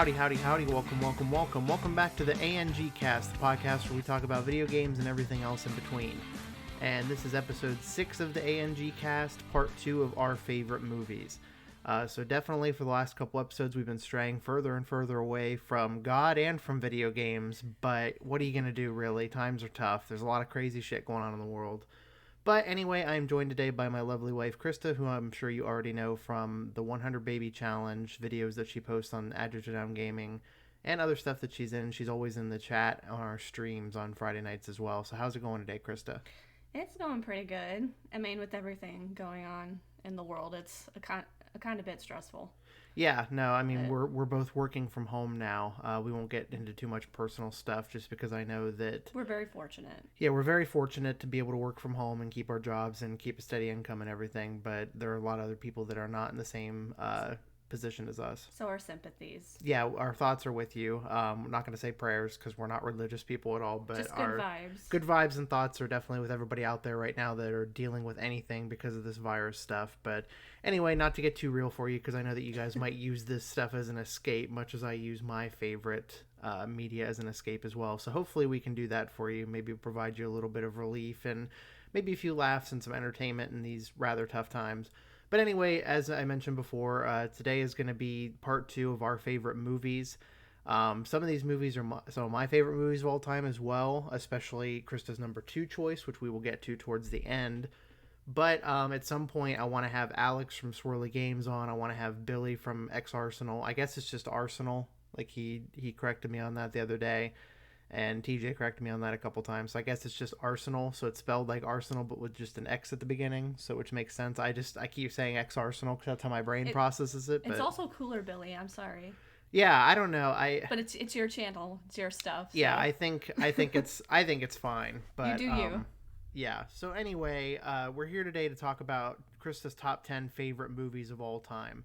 Howdy, howdy, howdy. Welcome back to the ANG Cast, the podcast where we talk about video games and everything else in between. And this is episode 6 of the ANG Cast, part 2 of our favorite movies. So definitely for the last couple episodes, we've been straying further and further away from God and from video games. But what are you going to do, really? Times are tough. There's a lot of crazy shit going on in the world. But anyway, I'm joined today by my lovely wife, Christa, who I'm sure you already know from the 100 Baby Challenge videos that she posts on Adjective Gaming and other stuff that she's in. She's always in the chat on our streams on Friday nights as well. So how's it going today, Christa? It's going pretty good. I mean, with everything going on in the world, it's a kind of bit stressful. Yeah, no, I mean, we're both working from home now. We won't get into too much personal stuff just because I know that... We're very fortunate. Yeah, we're very fortunate to be able to work from home and keep our jobs and keep a steady income and everything, but there are a lot of other people that are not in the same position as us. So our sympathies. Yeah, our thoughts are with you. We're not going to say prayers because we're not religious people at all, but just good vibes. Good vibes and thoughts are definitely with everybody out there right now that are dealing with anything because of this virus stuff. But anyway, not to get too real for you because I know that you guys might use this stuff as an escape, much as I use my favorite media as an escape as well. So hopefully we can do that for you, maybe provide you a little bit of relief and maybe a few laughs and some entertainment in these rather tough times. But anyway, as I mentioned before, today is going to be part 2 of our favorite movies. Some of these movies are some of my favorite movies of all time as well, especially Krista's number 2 choice, which we will get to towards the end. But at some point, I want to have Alex from Swirly Games on. I want to have Billy from X Arsenal. I guess it's just Arsenal. Like he corrected me on that the other day. And TJ corrected me on that a couple times. So I guess it's just Arsenal. So it's spelled like Arsenal, but with just an X at the beginning. So which makes sense. I keep saying X Arsenal because that's how my brain processes it. It's also cooler, Billy. I'm sorry. Yeah, I don't know. But it's your channel. It's your stuff. So. Yeah, I think it's fine. But you do you. Yeah. So anyway, we're here today to talk about Krista's top 10 favorite movies of all time.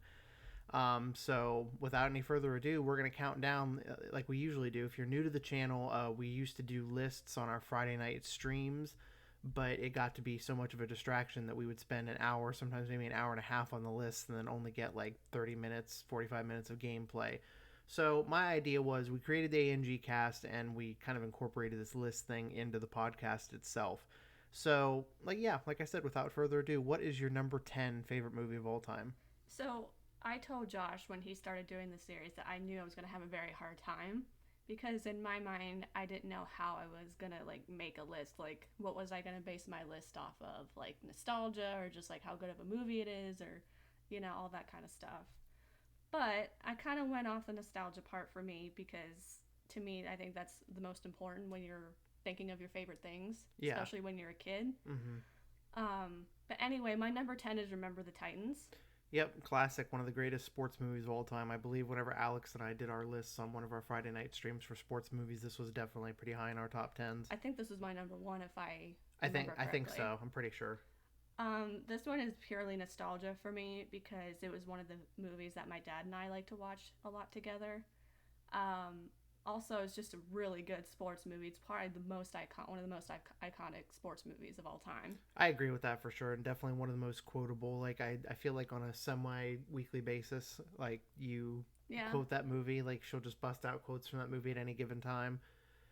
So without any further ado, we're going to count down like we usually do. If you're new to the channel, we used to do lists on our Friday night streams, but it got to be so much of a distraction that we would spend an hour, sometimes maybe an hour and a half on the list and then only get like 30 minutes, 45 minutes of gameplay. So my idea was we created the ANG cast and we kind of incorporated this list thing into the podcast itself. So like I said, without further ado, what is your number 10 favorite movie of all time? So I told Josh when he started doing the series that I knew I was going to have a very hard time because in my mind, I didn't know how I was going to like make a list. Like what was I going to base my list off of? Like nostalgia or just like how good of a movie it is or, all that kind of stuff. But I kind of went off the nostalgia part for me because to me, I think that's the most important when you're thinking of your favorite things, especially when you're a kid. Mm-hmm. But anyway, my number 10 is Remember the Titans. Yep, classic, one of the greatest sports movies of all time. I believe whenever Alex and I did our lists on one of our Friday night streams for sports movies, this was definitely pretty high in our top 10s. I think this was my number 1 if I think so. I'm pretty sure. This one is purely nostalgia for me because it was one of the movies that my dad and I like to watch a lot together. Also, it's just a really good sports movie. It's probably one of the most iconic sports movies of all time. I agree with that for sure, and definitely one of the most quotable. Like I feel like on a semi-weekly basis, like you quote that movie, like she'll just bust out quotes from that movie at any given time.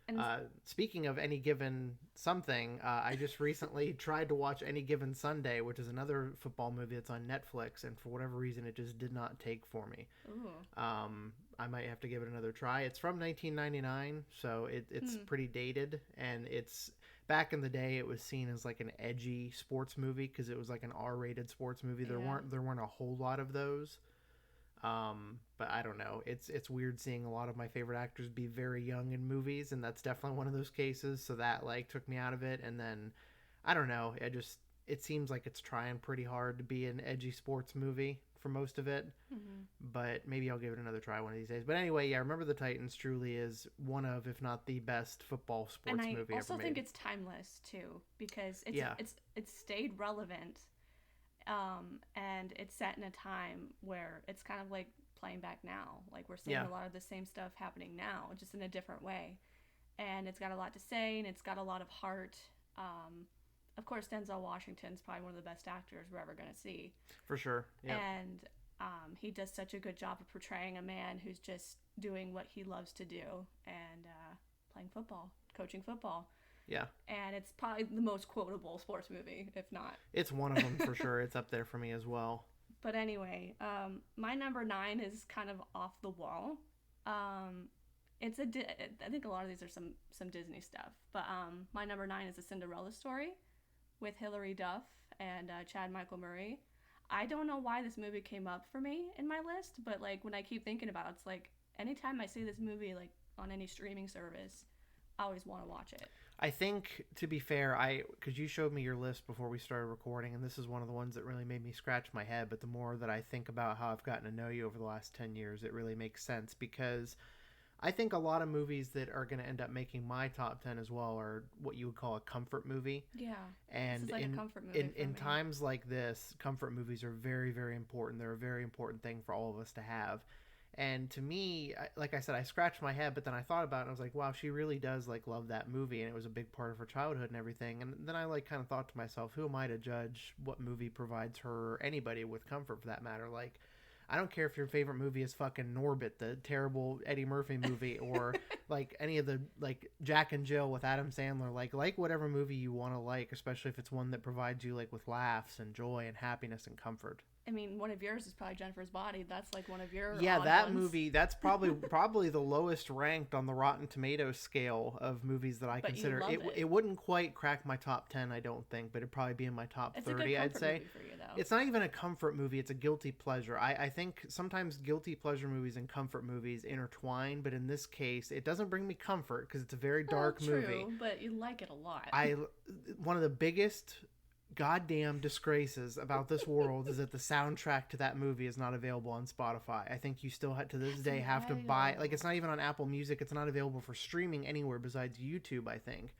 And speaking of any given something, I just recently tried to watch Any Given Sunday, which is another football movie that's on Netflix, and for whatever reason, it just did not take for me. Ooh. I might have to give it another try. It's from 1999, so it's pretty dated, and it's back in the day. It was seen as like an edgy sports movie because it was like an R-rated sports movie. There weren't a whole lot of those. But I don't know. It's weird seeing a lot of my favorite actors be very young in movies, and that's definitely one of those cases. So that like took me out of it, and then I don't know. It seems like it's trying pretty hard to be an edgy sports movie for most of it, but maybe I'll give it another try one of these days. But anyway, Remember the Titans truly is one of, if not the best football sports movie ever made. And I also think it's timeless too because it's stayed relevant. And it's set in a time where it's kind of like playing back now. Like we're seeing a lot of the same stuff happening now, just in a different way. And it's got a lot to say, and it's got a lot of heart. Of course, Denzel Washington's probably one of the best actors we're ever going to see. For sure. Yeah. And He does such a good job of portraying a man who's just doing what he loves to do and playing football, coaching football. Yeah. And it's probably the most quotable sports movie, if not. It's one of them for sure. It's up there for me as well. But anyway, my number 9 is kind of off the wall. It's I think a lot of these are some Disney stuff. But my number 9 is A Cinderella Story with Hilary Duff and Chad Michael Murray. I don't know why this movie came up for me in my list, but like when I keep thinking about it, it's like anytime I see this movie like on any streaming service, I always want to watch it. I think, to be fair, because you showed me your list before we started recording, and this is one of the ones that really made me scratch my head, but the more that I think about how I've gotten to know you over the last 10 years, it really makes sense, because I think a lot of movies that are going to end up making my top 10 as well are what you would call a comfort movie. Yeah. And this is like a comfort movie in times like this, comfort movies are very, very important. They're a very important thing for all of us to have. And to me, like I said, I scratched my head, but then I thought about it and I was like, wow, she really does like love that movie, and it was a big part of her childhood and everything. And then I like kind of thought to myself, who am I to judge what movie provides her or anybody with comfort for that matter? Like, I don't care if your favorite movie is fucking Norbit, the terrible Eddie Murphy movie, or like any of the like Jack and Jill with Adam Sandler. Like whatever movie you want to like, especially if it's one that provides you like with laughs and joy and happiness and comfort. I mean, one of yours is probably Jennifer's Body. That's like one of your that ones. Movie. That's probably the lowest ranked on the Rotten Tomatoes scale of movies that I consider. It wouldn't quite crack my top 10, I don't think, but it'd probably be in my top 30. I'd say. Movie for you, though. It's not even a comfort movie. It's a guilty pleasure. I think sometimes guilty pleasure movies and comfort movies intertwine, but in this case, it doesn't bring me comfort because it's a very dark movie. But you like it a lot. One of the biggest goddamn disgraces about this world is that the soundtrack to that movie is not available on Spotify. I think you still to this day have to buy, like, it's not even on Apple Music. It's not available for streaming anywhere besides YouTube, I think.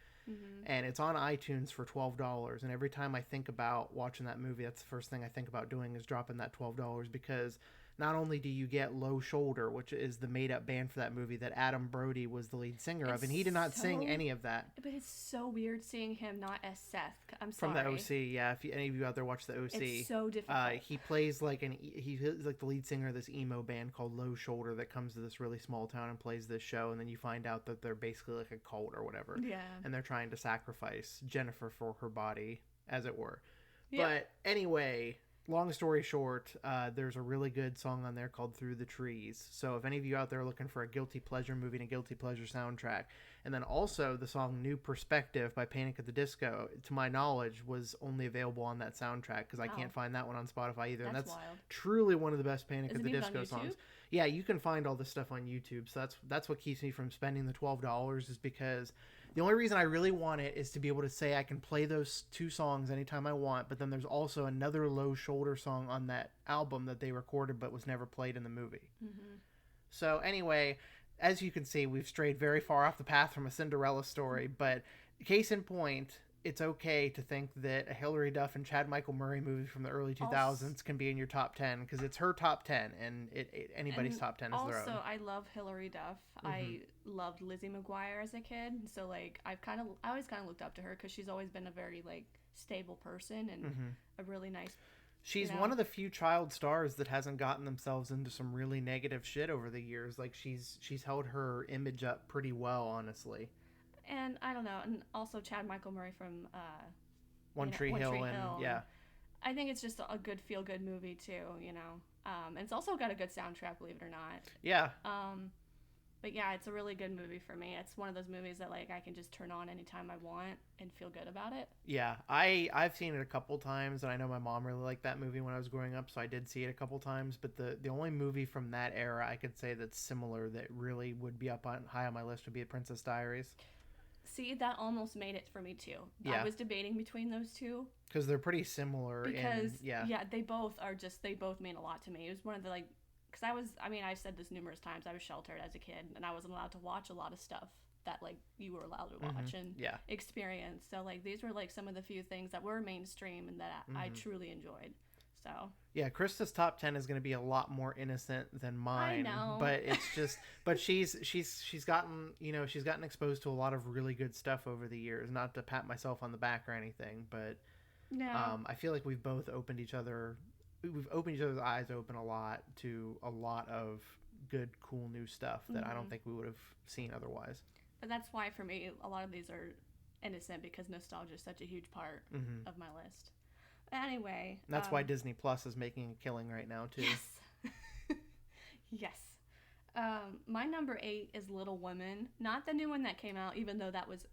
And it's on iTunes for $12. And every time I think about watching that movie, that's the first thing I think about doing is dropping that $12, because not only do you get Low Shoulder, which is the made-up band for that movie that Adam Brody was the lead singer of, and he did not sing any of that. But it's so weird seeing him not as Seth. I'm sorry. From the OC, yeah. If any of you out there watch the OC, it's so difficult. He plays like he's like the lead singer of this emo band called Low Shoulder that comes to this really small town and plays this show, and then you find out that they're basically like a cult or whatever. Yeah. And they're trying to sacrifice Jennifer for her body, as it were. Yeah. But anyway, long story short, there's a really good song on there called Through the Trees. So if any of you out there are looking for a guilty pleasure movie and a guilty pleasure soundtrack, and then also the song New Perspective by Panic at the Disco, to my knowledge, was only available on that soundtrack because I can't find that one on Spotify either. That's and wild. Truly one of the best Panic Is at it the even Disco on songs. YouTube? Yeah, you can find all this stuff on YouTube. So that's what keeps me from spending the $12, is because the only reason I really want it is to be able to say I can play those two songs anytime I want, but then there's also another Low Shoulder song on that album that they recorded but was never played in the movie. So anyway, as you can see, we've strayed very far off the path from A Cinderella Story, but case in point, it's okay to think that a Hilary Duff and Chad Michael Murray movie from the early 2000s can be in your top 10, because it's her top 10, and anybody's top 10 is their own. Also, I love Hilary Duff. I loved Lizzie McGuire as a kid, so like I always kind of looked up to her because she's always been a very like stable person and a really nice. She's one of the few child stars that hasn't gotten themselves into some really negative shit over the years. Like she's held her image up pretty well, honestly. And I don't know, and also Chad Michael Murray from One Tree Hill. Yeah. I think it's just a good feel-good movie too, you know. And it's also got a good soundtrack, believe it or not. Yeah. But yeah, it's a really good movie for me. It's one of those movies that like I can just turn on anytime I want and feel good about it. Yeah, I've seen it a couple times, and I know my mom really liked that movie when I was growing up, so I did see it a couple times. But the only movie from that era I could say that's similar that really would be high on my list would be Princess Diaries. See, that almost made it for me too. Yeah. I was debating between those two. Because they're pretty similar. They both mean a lot to me. It was one of the like, because I've said this numerous times, I was sheltered as a kid and I wasn't allowed to watch a lot of stuff that like you were allowed to watch and experience. So like these were like some of the few things that were mainstream and that I truly enjoyed. So yeah, Krista's top 10 is going to be a lot more innocent than mine. I know. But it's just, but she's gotten, she's gotten exposed to a lot of really good stuff over the years. Not to pat myself on the back or anything, but no. I feel like we've both opened each other we've opened each other's eyes open a lot to a lot of good, cool new stuff that I don't think we would have seen otherwise. But that's why for me, a lot of these are innocent because nostalgia is such a huge part of my list. But anyway, that's why Disney Plus is making a killing right now too. Yes. Yes. My number 8 is Little Women. Not the new one that came out, even though that was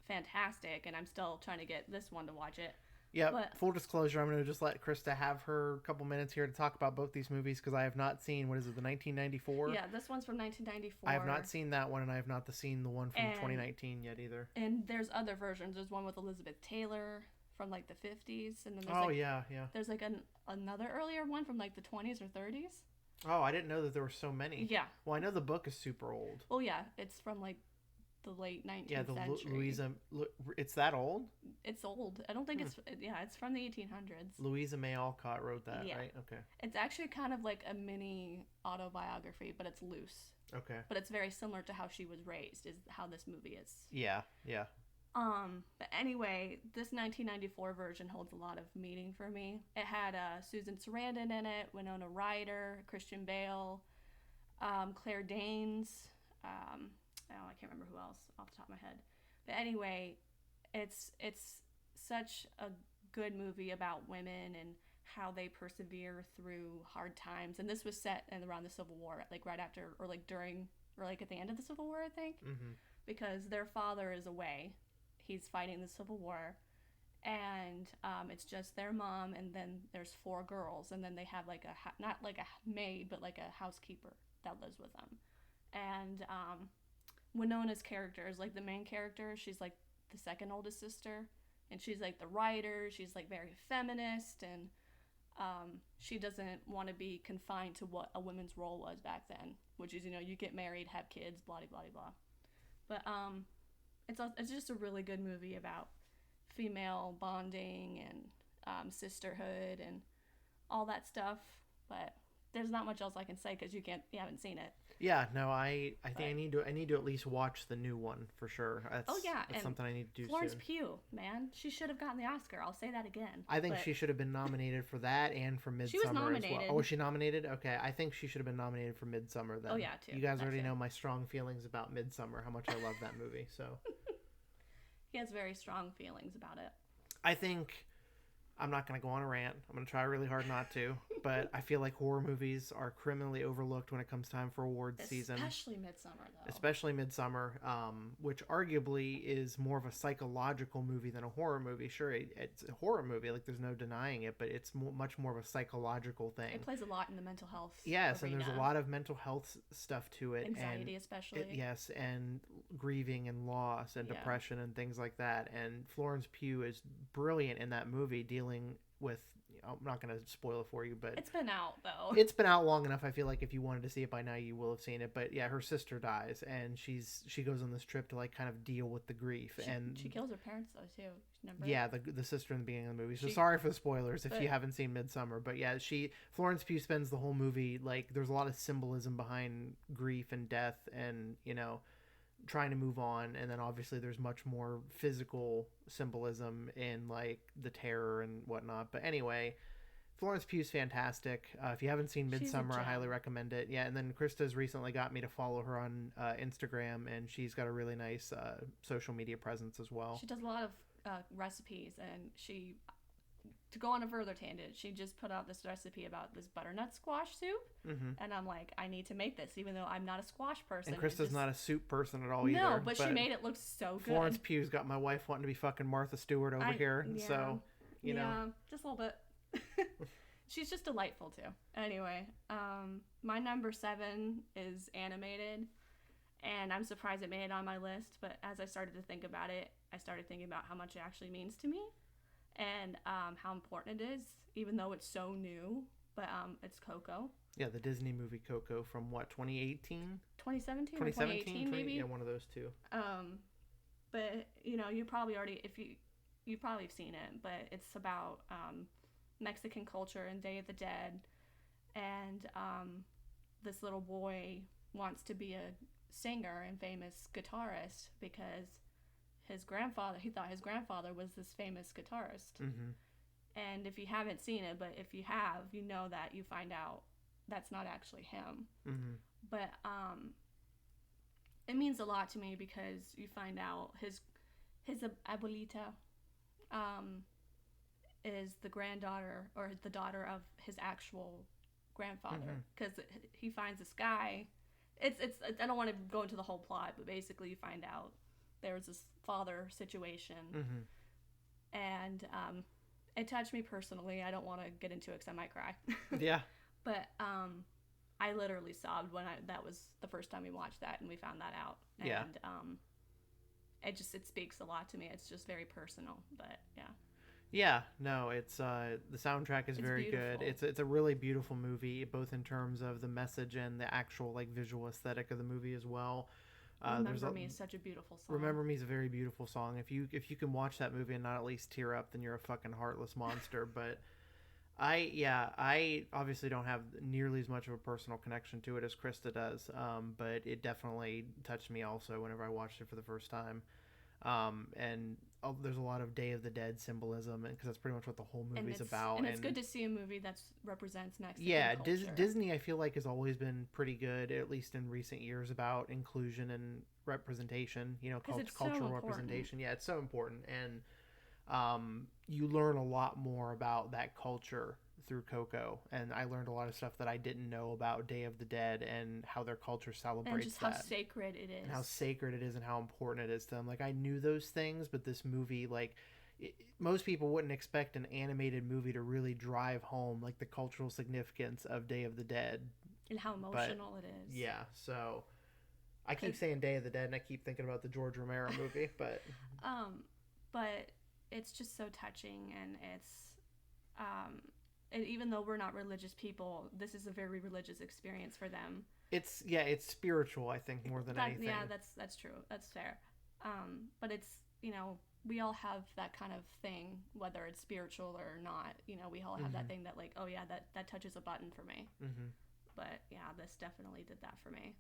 fantastic, and I'm still trying to get this one to watch it. Yeah, full disclosure, I'm going to just let Christa have her couple minutes here to talk about both these movies because I have not seen, what is it, the 1994? Yeah, this one's from 1994. I have not seen that one, and I have not seen the one from 2019 yet either. And there's other versions. There's one with Elizabeth Taylor from like the 50s, and then there's there's like another earlier one from like the 20s or 30s. Oh, I didn't know that there were so many. Yeah. Well, I know the book is super old. Well, yeah, it's from like the late 19th century. Louisa, it's that old? It's old. I don't think it's from the 1800s. Louisa May Alcott wrote that, right? Okay. It's actually kind of like a mini autobiography, but it's loose. Okay. But it's very similar to how she was raised, is how this movie is. Yeah. But anyway, this 1994 version holds a lot of meaning for me. It had Susan Sarandon in it, Winona Ryder, Christian Bale, Claire Danes, I can't remember who else off the top of my head. But anyway, it's such a good movie about women and how they persevere through hard times. And this was set around the Civil War, like right after or like during or like at the end of the Civil War, I think. Because their father is away. He's fighting the Civil War. And it's just their mom, and then there's 4 girls, and then they have like not like a maid, but like a housekeeper that lives with them. And Winona's character is like the main character. She's like the second oldest sister, and she's like the writer. She's like very feminist, and she doesn't want to be confined to what a woman's role was back then, which is, you get married, have kids, blah blah blah. But it's just a really good movie about female bonding and sisterhood and all that stuff. But there's not much else I can say because you haven't seen it. Yeah, no, I think I need to at least watch the new one for sure. That's something I need to do Florence soon. Pugh, man, she should have gotten the Oscar. I'll say that again. I think she should have been nominated for that and for Midsummer. She was nominated. As well. Oh, was she nominated? Okay, I think she should have been nominated for Midsummer then. Oh yeah, too. You guys already know my strong feelings about Midsummer, how much I love that movie. So he has very strong feelings about it. I think I'm not going to go on a rant. I'm going to try really hard not to. But I feel like horror movies are criminally overlooked when it comes time for awards season. Especially Midsummer, though. Especially Midsummer, which arguably is more of a psychological movie than a horror movie. Sure, it's a horror movie. Like, there's no denying it. But it's much more of a psychological thing. It plays a lot in the mental health Yes, arena. and there's a lot of mental health stuff to it. Anxiety, especially. Yes, and grieving and loss and depression and things like that. And Florence Pugh is brilliant in that movie dealing with... I'm not going to spoil it for you, but... It's been out, though. It's been out long enough. I feel like if you wanted to see it by now, you will have seen it. But yeah, her sister dies, and she goes on this trip to like kind of deal with the grief. She kills her parents, though, too. Remember? Yeah, the sister in the beginning of the movie. So sorry for the spoilers if you haven't seen Midsummer. But yeah, Florence Pugh spends the whole movie, like, there's a lot of symbolism behind grief and death and, trying to move on, and then obviously there's much more physical symbolism in like the terror and whatnot. But anyway, Florence Pugh's fantastic. If you haven't seen Midsummer, I highly recommend it. Yeah, and then Christa's recently got me to follow her on Instagram, and she's got a really nice social media presence as well. She does a lot of recipes, and to go on a further tangent, she just put out this recipe about this butternut squash soup, and I'm like, I need to make this, even though I'm not a squash person. And Krista's not a soup person at all either. No, but she made it look so good. Florence Pugh's got my wife wanting to be fucking Martha Stewart over here, so, Yeah, just a little bit. She's just delightful, too. Anyway, my number 7 is animated, and I'm surprised it made it on my list, but as I started to think about it, I started thinking about how much it actually means to me. And how important it is, even though it's so new. But it's Coco. Yeah, the Disney movie Coco from what, 2018? 2017 or 2018 maybe? Yeah, one of those two. But, you probably already, you probably have seen it, but it's about Mexican culture and Day of the Dead. And this little boy wants to be a singer and famous guitarist because... he thought his grandfather was this famous guitarist. And if you haven't seen it, but if you have, you know that you find out that's not actually him. Mm-hmm. But it means a lot to me because you find out his abuelita is the granddaughter or the daughter of his actual grandfather, because he finds this guy. It's I don't want to go into the whole plot, but basically you find out there was this father situation, and it touched me personally. I don't want to get into it because I might cry. Yeah. But I literally sobbed when that was the first time we watched that and we found that out. Yeah. And it speaks a lot to me. It's just very personal, but yeah. Yeah, no, it's the soundtrack is very beautiful. good. It's a really beautiful movie, both in terms of the message and the actual like visual aesthetic of the movie as well. Remember Me is such a beautiful song. Remember Me is a very beautiful song. If you can watch that movie and not at least tear up, then you're a fucking heartless monster. But I obviously don't have nearly as much of a personal connection to it as Christa does. But it definitely touched me also whenever I watched it for the first time. And there's a lot of Day of the Dead symbolism, because that's pretty much what the whole movie's about. And it's good to see a movie that represents Mexican culture. Disney I feel like has always been pretty good, at least in recent years, about inclusion and representation, cultural representation. Yeah, it's so important. And you learn a lot more about that culture through Coco, and I learned a lot of stuff that I didn't know about Day of the Dead and how their culture celebrates and just how sacred it is. And how sacred it is and how important it is to them. Like, I knew those things, but this movie, like, most people wouldn't expect an animated movie to really drive home, like, the cultural significance of Day of the Dead. And how emotional it is. Yeah, so I keep saying Day of the Dead, and I keep thinking about the George Romero movie, but... But it's just so touching, and it's... And even though we're not religious people, this is a very religious experience for them. It's spiritual, I think, more than anything. Yeah, that's true. That's fair. But it's, we all have that kind of thing, whether it's spiritual or not. We all have that thing that, like, oh yeah, that touches a button for me. But yeah, this definitely did that for me.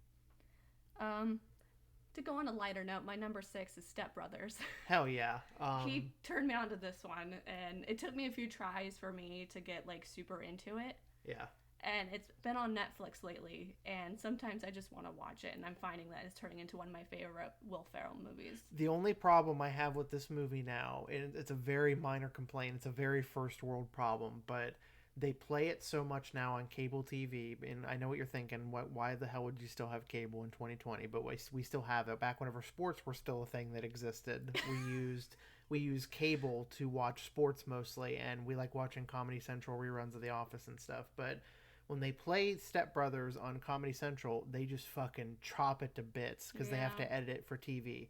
To go on a lighter note, my number 6 is Step Brothers. Hell yeah. He turned me on to this one, and it took me a few tries for me to get, like, super into it. Yeah. And it's been on Netflix lately, and sometimes I just want to watch it, and I'm finding that it's turning into one of my favorite Will Ferrell movies. The only problem I have with this movie now, and it's a very minor complaint, it's a very first world problem, but... they play it so much now on cable TV, and I know what you're thinking. Why the hell would you still have cable in 2020? But we still have it. Back whenever sports were still a thing that existed, we used cable to watch sports mostly, and we like watching Comedy Central reruns of The Office and stuff. But when they play Step Brothers on Comedy Central, they just fucking chop it to bits because they have to edit it for TV.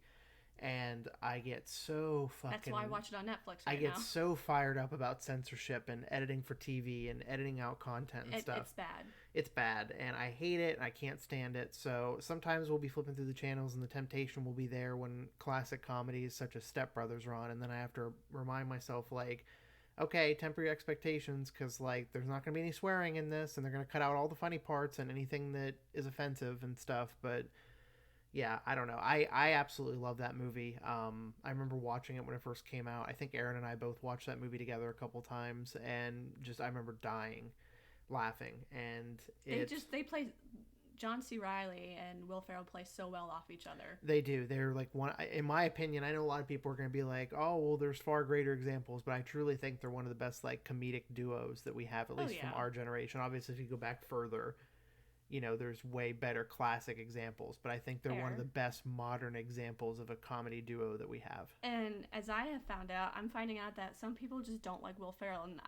And I get so fucking... That's why I watch it on Netflix I get so fired up about censorship and editing for TV and editing out content and stuff. It's bad. It's bad, and I hate it, and I can't stand it. So sometimes we'll be flipping through the channels, and the temptation will be there when classic comedies such as Step Brothers are on, and then I have to remind myself, like, okay, temper your expectations, because, like, there's not going to be any swearing in this, and they're going to cut out all the funny parts and anything that is offensive and stuff, but... yeah, I don't know. I absolutely love that movie. I remember watching it when it first came out. I think Aaron and I both watched that movie together a couple times, and just I remember dying, laughing. And they play John C. Reilly and Will Ferrell play so well off each other. They do. They're like one. In my opinion, I know a lot of people are going to be like, "Oh, well, there's far greater examples," but I truly think they're one of the best like comedic duos that we have, at least from our generation. Obviously, if you go back further. There's way better classic examples, but I think they're one of the best modern examples of a comedy duo that we have. And as I have found out, I'm finding out that some people just don't like Will Ferrell, and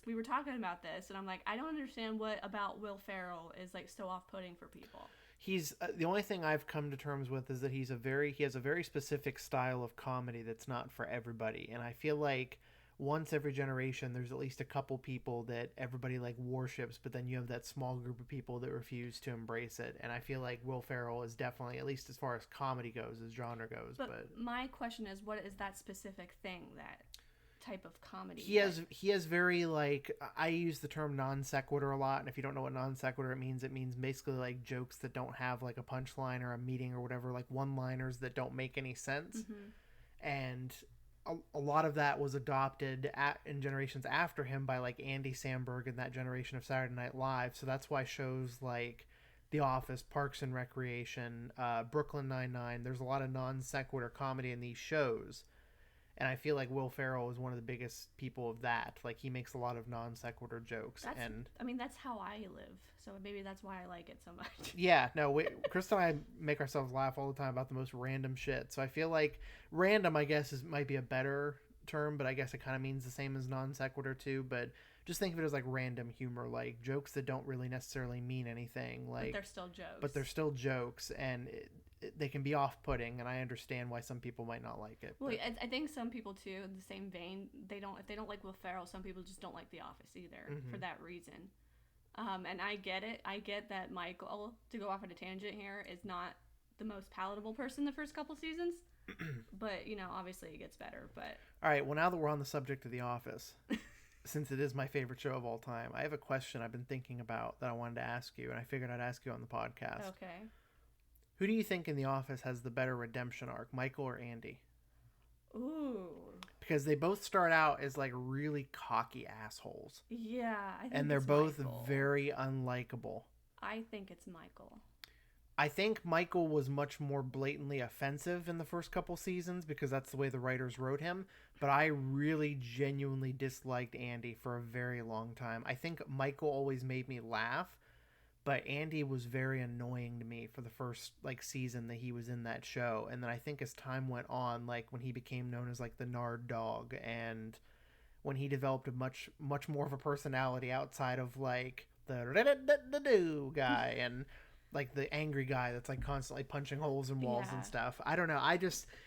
we were talking about this, and I'm like, I don't understand what about Will Ferrell is like so off-putting for people. He's the only thing I've come to terms with is that he has a very specific style of comedy that's not for everybody, and I feel like once every generation there's at least a couple people that everybody like worships, but then you have that small group of people that refuse to embrace it, and I feel like Will Ferrell is definitely, at least as far as comedy goes, as genre goes. But my question is, what is that specific thing, that type of comedy? He has very, like, I use the term non sequitur a lot, and if you don't know what non sequitur it means basically like jokes that don't have like a punchline or a meaning or whatever, like one liners that don't make any sense. And a lot of that was adopted in generations after him by like Andy Samberg and that generation of Saturday Night Live. So that's why shows like The Office, Parks and Recreation, Brooklyn Nine-Nine, there's a lot of non sequitur comedy in these shows. And I feel like Will Ferrell is one of the biggest people of that. Like, he makes a lot of non sequitur jokes. That's how I live. So maybe that's why I like it so much. Yeah, no, Christa and I make ourselves laugh all the time about the most random shit. So I feel like random, I guess, might be a better term, but I guess it kind of means the same as non sequitur too. But just think of it as like random humor, like jokes that don't really necessarily mean anything. Like, but they're still jokes. And they can be off-putting, and I understand why some people might not like it. Well, I think some people too, in the same vein, if they don't like Will Ferrell, some people just don't like The Office either for that reason. And I get it. I get that Michael, to go off on a tangent here, is not the most palatable person the first couple seasons, but obviously it gets better. But all right, well, now that we're on the subject of The Office, since it is my favorite show of all time, I have a question I've been thinking about that I wanted to ask you, and I figured I'd ask you on the podcast. Okay. Who do you think in The Office has the better redemption arc, Michael or Andy? Ooh. Because they both start out as like really cocky assholes. Yeah, I think and they're both Michael. Very unlikable. I think it's Michael. I think Michael was much more blatantly offensive in the first couple seasons because that's the way the writers wrote him. But I really genuinely disliked Andy for a very long time. I think Michael always made me laugh. But Andy was very annoying to me for the first like season that he was in that show. And then I think as time went on, like when he became known as like the Nard Dog, and when he developed a much more of a personality outside of like the guy and like the angry guy that's like constantly punching holes in walls and stuff. I don't know.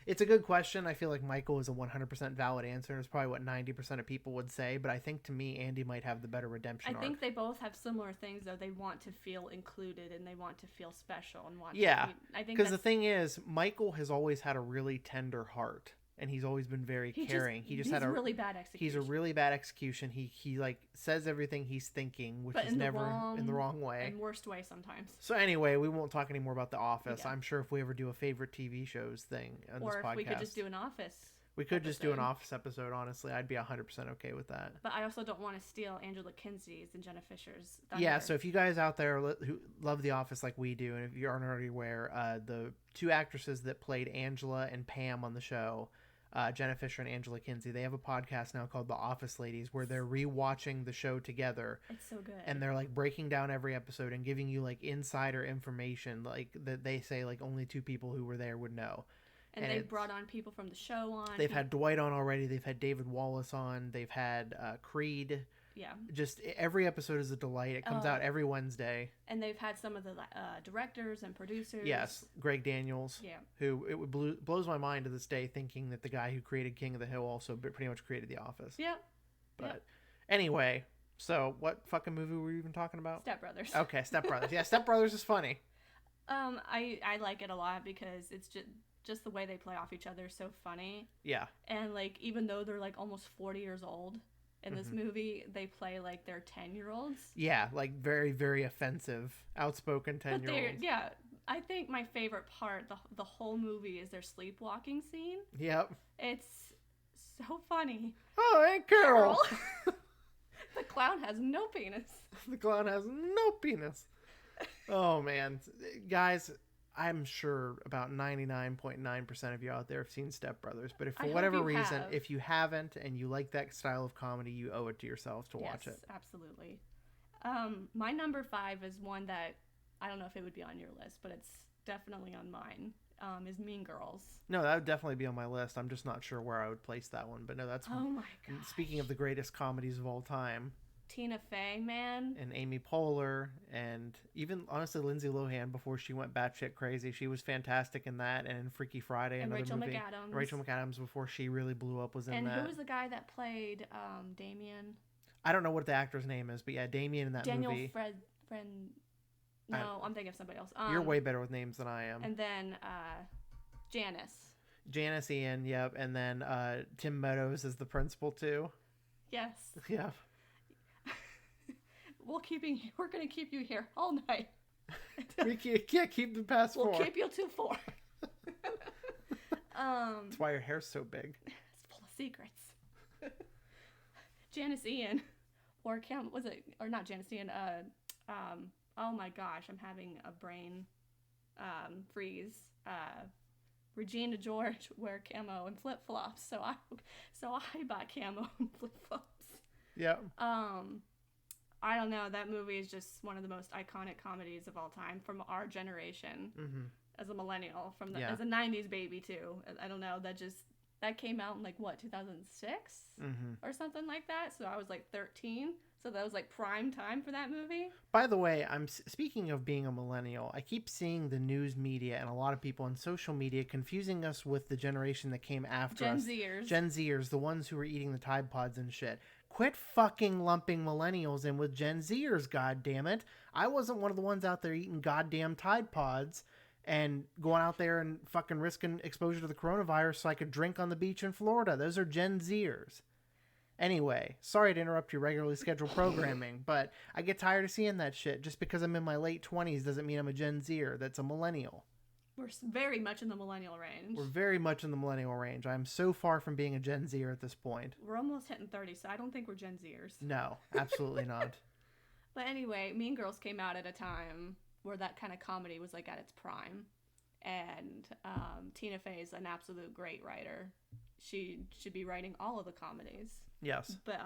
It's a good question. I feel like Michael is a 100% valid answer. And it's probably what 90% of people would say. But I think to me, Andy might have the better redemption arc. I think they both have similar things though. They want to feel included and they want to feel special and want to I think because the thing is, Michael has always had a really tender heart. And he's always been very caring. He's had a really bad execution. He's a really bad execution. He like says everything he's thinking, which is never in the wrong way. And worst way sometimes. So anyway, we won't talk anymore about The Office. Yeah. I'm sure if we ever do a favorite TV shows thing on this podcast. Or if we could just do an Office. We could just do an Office episode, honestly. I'd be 100% okay with that. But I also don't want to steal Angela Kinsey's and Jenna Fisher's thunder. Yeah, so if you guys out there who love The Office like we do, and if you aren't already aware, the two actresses that played Angela and Pam on the show, Jenna Fisher and Angela Kinsey, they have a podcast now called The Office Ladies where they're rewatching the show together. It's so good. And they're like breaking down every episode and giving you like insider information like that they say like only two people who were there would know. And they've brought on people from the show on. They've had Dwight on already. They've had David Wallace on. They've had Creed. Yeah. Just every episode is a delight. It comes out every Wednesday. And they've had some of the directors and producers. Yes, Greg Daniels. Yeah. Who blows my mind to this day, thinking that the guy who created King of the Hill also pretty much created The Office. Yeah. But anyway, so what fucking movie were you even talking about? Step Brothers. Okay, Step Brothers. Yeah, Step Brothers is funny. I like it a lot because it's just the way they play off each other is so funny. Yeah. And like even though they're like almost 40 years old. In this movie, they play like they're 10-year-olds. Yeah, like very, very offensive, outspoken 10-year-olds. Yeah, I think my favorite part, the whole movie, is their sleepwalking scene. Yep. It's so funny. Oh, hey, Carol! The clown has no penis. The clown has no penis. Oh, man. Guys, I'm sure about 99.9% of you out there have seen Step Brothers, but if for whatever reason, if you haven't and you like that style of comedy, you owe it to yourselves to watch it. Yes, absolutely. My number 5 is one that I don't know if it would be on your list, but it's definitely on mine. Is Mean Girls. No, that would definitely be on my list. I'm just not sure where I would place that one, but no, that's. Oh my god! Speaking of the greatest comedies of all time. Tina Fey, man. And Amy Poehler, and even, honestly, Lindsay Lohan before she went batshit crazy. She was fantastic in that, and in Freaky Friday, and another Rachel movie. McAdams. Rachel McAdams before she really blew up was in that. And who was the guy that played Damien? I don't know what the actor's name is, but yeah, Damien in that movie. No, I'm thinking of somebody else. You're way better with names than I am. And then Janice. Janice Ian, yep. And then Tim Meadows is the principal, too. Yes. Yeah. We're going to keep you here all night. We can't keep them past 4. We'll keep you till 4. That's why your hair's so big. It's full of secrets. Janice Ian, or Cam, was it, or not Janice Ian, oh my gosh, I'm having a brain freeze. Regina George wear camo and flip flops, so I bought camo and flip flops. Yeah. I don't know. That movie is just one of the most iconic comedies of all time from our generation. Mm-hmm. As a millennial, as a '90s baby too. I don't know. That came out in like what 2006 or something like that. So I was like 13. So that was like prime time for that movie. By the way, I'm speaking of being a millennial. I keep seeing the news media and a lot of people on social media confusing us with the generation that came after us. Gen Zers, the ones who were eating the Tide Pods and shit. Quit fucking lumping millennials in with Gen Zers, goddammit. I wasn't one of the ones out there eating goddamn Tide Pods and going out there and fucking risking exposure to the coronavirus so I could drink on the beach in Florida. Those are Gen Zers. Anyway, sorry to interrupt your regularly scheduled programming, but I get tired of seeing that shit. Just because I'm in my late 20s doesn't mean I'm a Gen Zer. That's a millennial. We're very much in the millennial range. We're very much in the millennial range. I'm so far from being a Gen Zer at this point. We're almost hitting 30, so I don't think we're Gen Zers. No, absolutely not. But anyway, Mean Girls came out at a time where that kind of comedy was like at its prime. And Tina Fey is an absolute great writer. She should be writing all of the comedies. Yes. But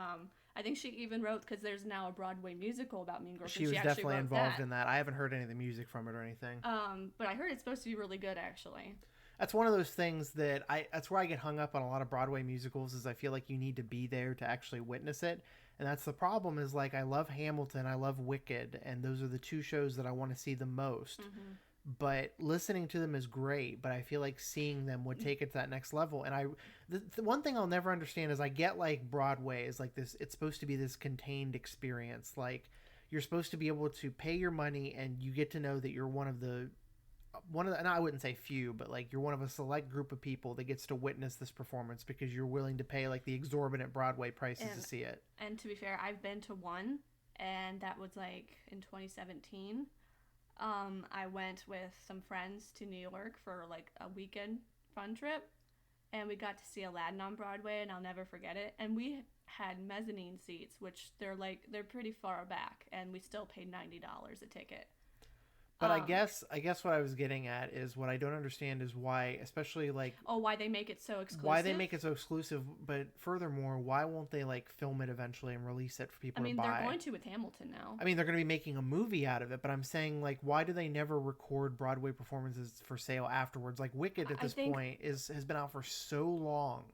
I think she even wrote, because there's now a Broadway musical about Mean Girls. She was definitely involved in that. I haven't heard any of the music from it or anything. But I heard it's supposed to be really good, actually. That's one of those things that's where I get hung up on a lot of Broadway musicals, is I feel like you need to be there to actually witness it. And that's the problem, is like, I love Hamilton, I love Wicked, and those are the two shows that I want to see the most. Mm-hmm. But listening to them is great, but I feel like seeing them would take it to that next level. And the one thing I'll never understand is I get like Broadway is like this, it's supposed to be this contained experience. Like you're supposed to be able to pay your money and you get to know that you're one of the, and I wouldn't say few, but like you're one of a select group of people that gets to witness this performance because you're willing to pay like the exorbitant Broadway prices to see it. And to be fair, I've been to one, and that was like in 2017. I went with some friends to New York for like a weekend fun trip, and we got to see Aladdin on Broadway, and I'll never forget it. And we had mezzanine seats, which they're pretty far back, and we still paid $90 a ticket. But I guess what I was getting at is what I don't understand is why, especially like... Oh, why they make it so exclusive? Why they make it so exclusive, but furthermore, why won't they like film it eventually and release it for people to buy? They're going to with Hamilton now. I mean, they're going to be making a movie out of it, but I'm saying like, why do they never record Broadway performances for sale afterwards? Like Wicked at this point has been out for so long.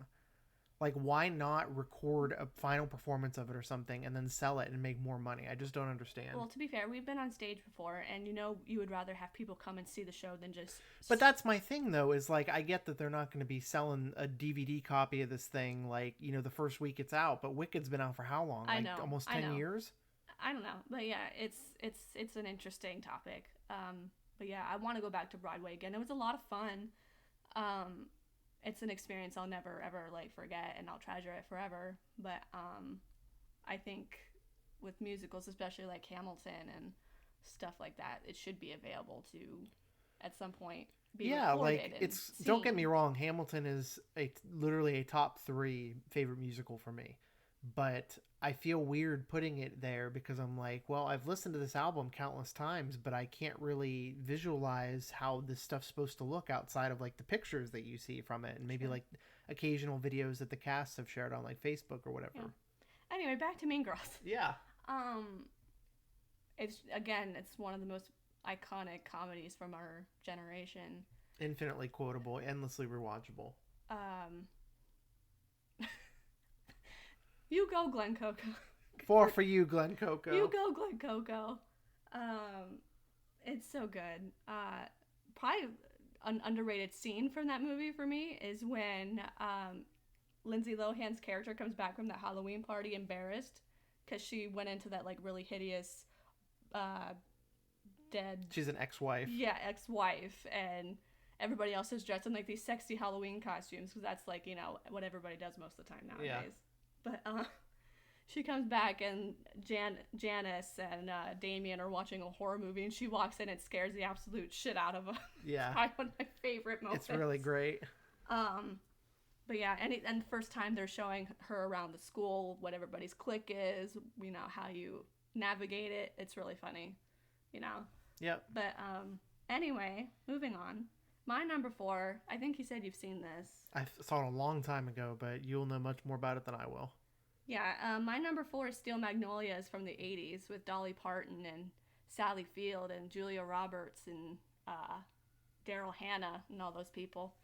Like, why not record a final performance of it or something and then sell it and make more money? I just don't understand. Well, to be fair, we've been on stage before, and you would rather have people come and see the show than just... But that's my thing, though, is like, I get that they're not going to be selling a DVD copy of this thing, like, the first week it's out, but Wicked's been out for how long? I know. Almost 10 years? I don't know. But yeah, it's an interesting topic. But yeah, I want to go back to Broadway again. It was a lot of fun. It's an experience I'll never ever like forget, and I'll treasure it forever. But I think with musicals, especially like Hamilton and stuff like that, it should be available to at some point be recorded. It's seen. Don't get me wrong, Hamilton is literally a top 3 favorite musical for me. But I feel weird putting it there because I'm like, well, I've listened to this album countless times, but I can't really visualize how this stuff's supposed to look outside of like the pictures that you see from it, and maybe like occasional videos that the cast have shared on like Facebook or whatever. Yeah. Anyway, back to Mean Girls. Yeah. It's one of the most iconic comedies from our generation. Infinitely quotable, endlessly rewatchable. You go, Glen Coco. 4 for you, Glen Coco. You go, Glen Coco. It's so good. Probably an underrated scene from that movie for me is when Lindsay Lohan's character comes back from that Halloween party embarrassed because she went into that like really hideous dead... She's an ex-wife. Yeah, ex-wife. And everybody else is dressed in like these sexy Halloween costumes because that's like, what everybody does most of the time nowadays. Yeah. But she comes back and Janice and Damien are watching a horror movie, and she walks in and scares the absolute shit out of them. Yeah. It's probably one of my favorite moments. It's really great. But yeah, and the first time they're showing her around the school, what everybody's clique is, how you navigate it. It's really funny, you know. Yep. But anyway, moving on. My number 4, I think you said you've seen this. I saw it a long time ago, but you'll know much more about it than I will. Yeah, my number 4 is Steel Magnolias from the 80s with Dolly Parton and Sally Field and Julia Roberts and Daryl Hannah and all those people.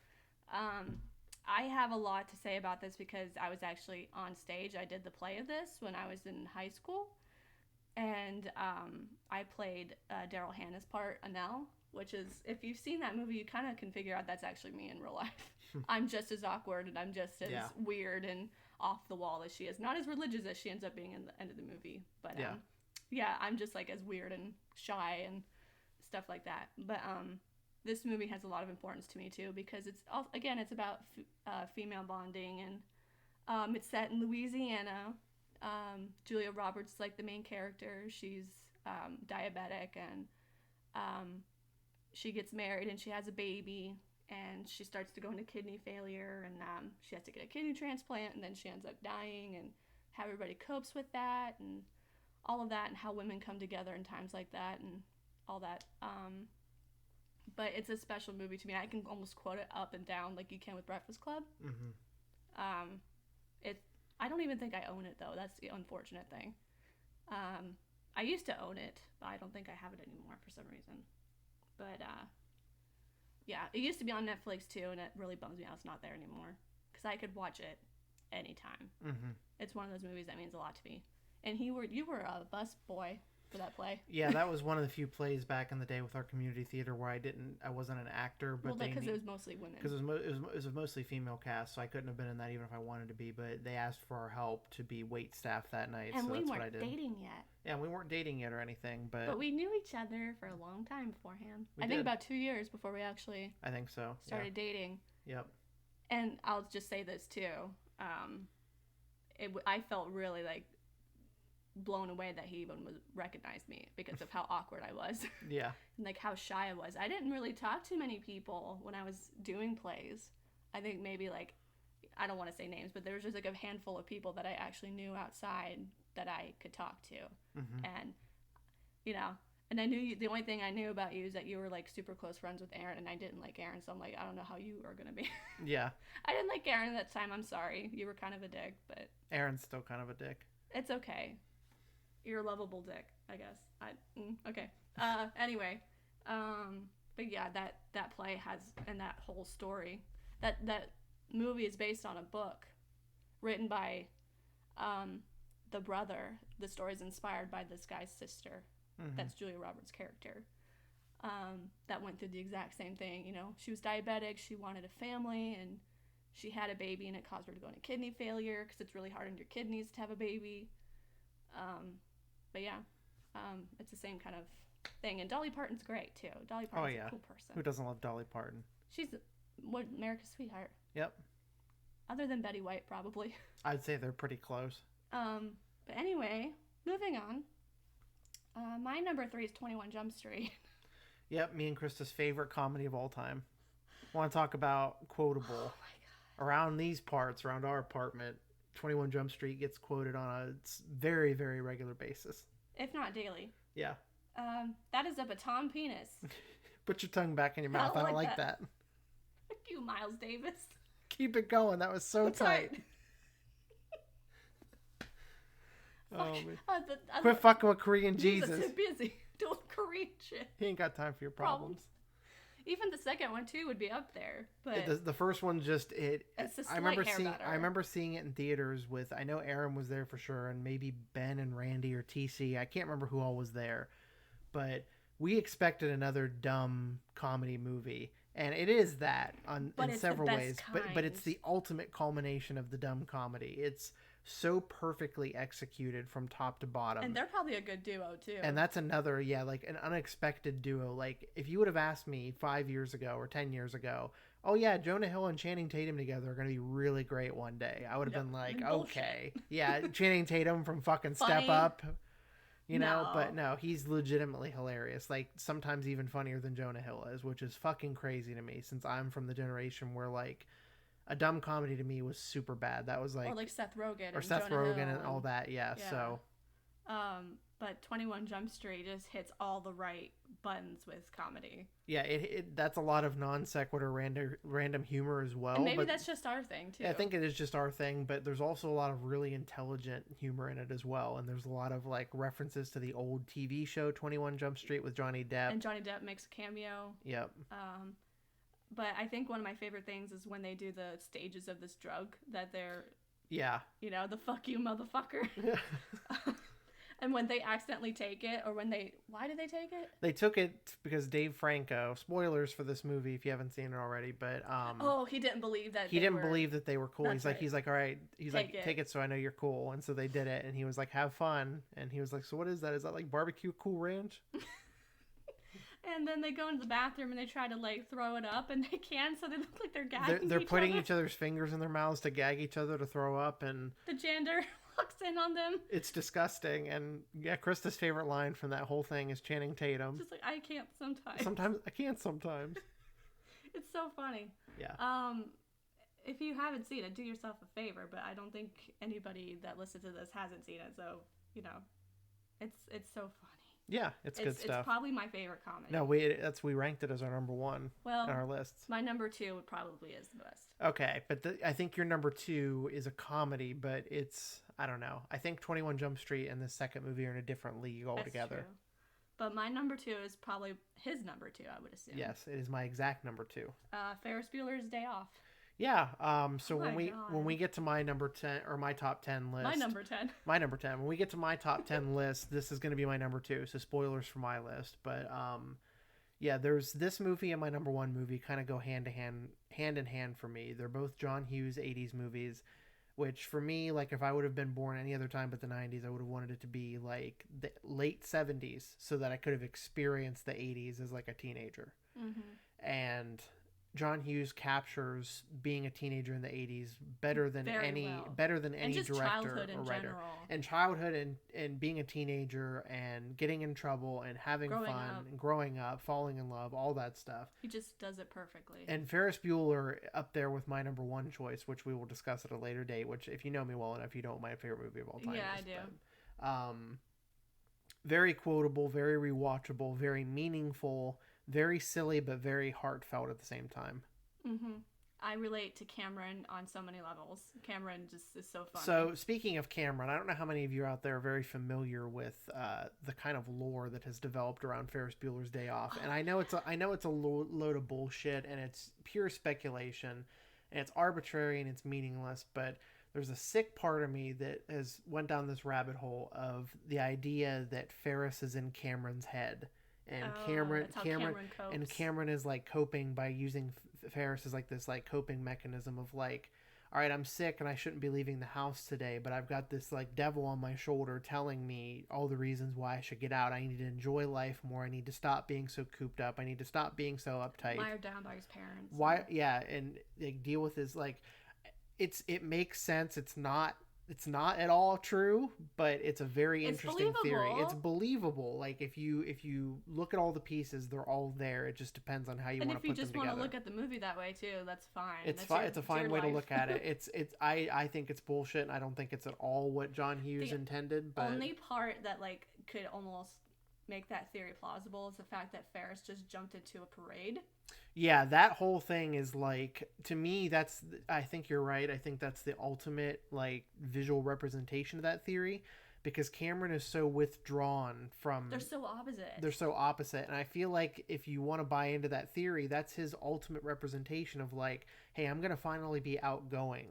I have a lot to say about this because I was actually on stage. I did the play of this when I was in high school. And I played Daryl Hannah's part, Anel, which is, if you've seen that movie, you kind of can figure out that's actually me in real life. I'm just as awkward and I'm just as weird and off the wall as she is. Not as religious as she ends up being in the end of the movie. But I'm just like as weird and shy and stuff like that. But this movie has a lot of importance to me too because it's about female bonding and it's set in Louisiana. Julia Roberts is like the main character. She's diabetic and she gets married and she has a baby and she starts to go into kidney failure and she has to get a kidney transplant and then she ends up dying and how everybody copes with that and all of that and how women come together in times like that and all that. But it's a special movie to me. I can almost quote it up and down like you can with Breakfast Club. Mm-hmm. I don't even think I own it, though. That's the unfortunate thing. I used to own it, but I don't think I have it anymore for some reason. But, it used to be on Netflix, too, and it really bums me out it's not there anymore. Because I could watch it anytime. Mm-hmm. It's one of those movies that means a lot to me. And you were a bus boy for that play. Yeah, that was one of the few plays back in the day with our community theater where I wasn't an actor, but because it was mostly women. Because it was a mostly female cast, so I couldn't have been in that even if I wanted to be. But they asked for our help to be wait staff that night, and so we that's what I did. weren't dating yet. Yeah, we weren't dating yet or anything, but we knew each other for a long time beforehand. I did. think about 2 years before we actually. I think so. Started dating. Yep. And I'll just say this too. I felt really like blown away that he even recognized me because of how awkward I was. Yeah. And like how shy I was. I didn't really talk to many people when I was doing plays. I think maybe like, I don't want to say names, but there was just like a handful of people that I actually knew outside that I could talk to. Mm-hmm. And, and I knew the only thing I knew about you is that you were like super close friends with Aaron and I didn't like Aaron. So I'm like, I don't know how you are going to be. Yeah. I didn't like Aaron at that time. I'm sorry. You were kind of a dick, but. Aaron's still kind of a dick. It's okay. You're a lovable dick, I guess. Okay. Anyway, but yeah, that play has, and that whole story, that movie is based on a book written by the brother. The story is inspired by this guy's sister. Mm-hmm. That's Julia Roberts' character. That went through the exact same thing. She was diabetic. She wanted a family, and she had a baby, and it caused her to go into kidney failure because it's really hard on your kidneys to have a baby. But yeah, it's the same kind of thing. And Dolly Parton's great, too. Dolly Parton's a cool person. Who doesn't love Dolly Parton? She's America's sweetheart. Yep. Other than Betty White, probably. I'd say they're pretty close. But anyway, moving on. My number 3 is 21 Jump Street. Yep, me and Christa's favorite comedy of all time. Want to talk about quotable. Oh, my God. Around these parts, around our apartment, 21 Jump Street gets quoted on a very, very regular basis. If not daily. Yeah. That is a baton penis. Put your tongue back in your mouth. I don't like that. Fuck you, Miles Davis. Keep it going. That was so tight. Quit fucking with Korean Jesus. He's too busy doing Korean shit. He ain't got time for your problems. Even the second one too would be up there, but the first one just It's a slight better. I remember seeing it in theaters with. I know Aaron was there for sure, and maybe Ben and Randy or TC. I can't remember who all was there, but we expected another dumb comedy movie, and it is that in several ways. But it's the ultimate culmination of the dumb comedy. It's so perfectly executed from top to bottom. And they're probably a good duo too. And that's another, like an unexpected duo. Like if you would have asked me 5 years ago or 10 years ago, oh yeah, Jonah Hill and Channing Tatum together are going to be really great one day, I would have been like, okay. Yeah, Channing Tatum from fucking Step Up, know, but no, he's legitimately hilarious. Like sometimes even funnier than Jonah Hill is, which is fucking crazy to me since I'm from the generation where like, A dumb comedy to me was super bad. That was Or like, like Seth Rogen or and Seth Jonah Rogen Hill and all that. Yeah. yeah. So But 21 Jump Street just hits all the right buttons with comedy. yeah, that's a lot of non sequitur random humor as And well. maybe But that's just our thing too. I think it is just our thing. But there's also a lot of really intelligent humor in it as well. And there's a lot of like references to the old TV show 21 Jump Street with Johnny Depp. And Johnny Depp makes a cameo. Yep. But I think one of my favorite things is when they do the stages of this drug that they're, Yeah. you know, the fuck you motherfucker. And when they accidentally take it, or when why did they take it? They took it because Dave Franco, spoilers for this movie if you haven't seen it already, but he didn't believe that he didn't believe that they were cool. That's right. He's like, all right, take it so I know you're cool. And so they did it, and he was like, have fun. And he was like, so what is that? Is that like barbecue Cool Ranch? And then they go into the bathroom and they try to like throw it up, and they can, so they look like they're gagging. They're putting each other's fingers in their mouths to gag each other to throw up, and the janitor walks in on them. It's disgusting. And yeah, Krista's favorite line from that whole thing is Channing Tatum. Just like, I can't sometimes. Sometimes I can't sometimes. It's so funny. Yeah. If you haven't seen it, do yourself a favor. But I don't think anybody that listens to this hasn't seen it. So it's so funny. Yeah, it's good stuff. It's probably my favorite comedy. No, we ranked it as our number one on our lists. My number two probably is the best. Okay, but I think your number two is a comedy, but it's, I don't know. I think 21 Jump Street and the second movie are in a different league altogether. That's true. But my number two is probably his number two, I would assume. Yes, it is my exact number two. Ferris Bueller's Day Off. Yeah. So when we get to my number 10 or my top 10 list, my number 10. When we get to my top 10 list, this is going to be my number two. So spoilers for my list, but yeah, there's this movie and my number one movie kind of go hand in hand for me. They're both John Hughes 80s movies, which for me, like if I would have been born any other time but the 90s, I would have wanted it to be like the late 70s so that I could have experienced the 80s as like a teenager. Mm-hmm. And John Hughes captures being a teenager in the 80s better than any director or writer. General. And childhood and being a teenager and getting in trouble and having fun and growing up, falling in love, all that stuff. He just does it perfectly. And Ferris Bueller up there with my number one choice, which we will discuss at a later date, which if you know me well enough, you know what my favorite movie of all time is. Yeah, I do. But, very quotable, very rewatchable, very meaningful, very silly, but very heartfelt at the same time. Mm-hmm. I relate to Cameron on so many levels. Cameron just is so funny. So speaking of Cameron, I don't know how many of you out there are very familiar with the kind of lore that has developed around Ferris Bueller's Day Off. And I know it's a load of bullshit and it's pure speculation and it's arbitrary and it's meaningless, but there's a sick part of me that has went down this rabbit hole of the idea that Ferris is in Cameron's head. And Cameron is like coping by using Ferris as like this like coping mechanism of like, all right, I'm sick and I shouldn't be leaving the house today, but I've got this like devil on my shoulder telling me all the reasons why I should get out. I need to enjoy life more. I need to stop being so cooped up. I need to stop being so uptight. Wired down by his parents. And like deal with his like, it makes sense. It's not at all true, but it's a very interesting theory. It's believable. Like if you look at all the pieces, they're all there. It just depends on how you want to put them together. And if you just want to look at the movie that way too, that's fine. It's a fine way to look at it. I think it's bullshit, and I don't think it's at all what John Hughes intended. But only part that like could almost make that theory plausible is the fact that Ferris just jumped into a parade. Yeah, that whole thing is like, to me, I think you're right. I think that's the ultimate like visual representation of that theory, because Cameron is so withdrawn from. They're so opposite. And I feel like if you want to buy into that theory, that's his ultimate representation of like, hey, I'm going to finally be outgoing.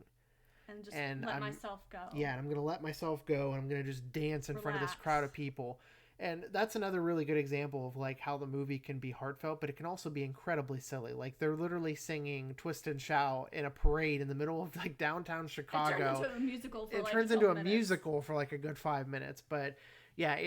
And let myself go. Yeah, and I'm going to let myself go, and I'm going to just dance in front of this crowd of people. And that's another really good example of like how the movie can be heartfelt, but it can also be incredibly silly. Like they're literally singing Twist and Shout in a parade in the middle of like downtown Chicago. It turns into a musical for like a good 5 minutes. But yeah,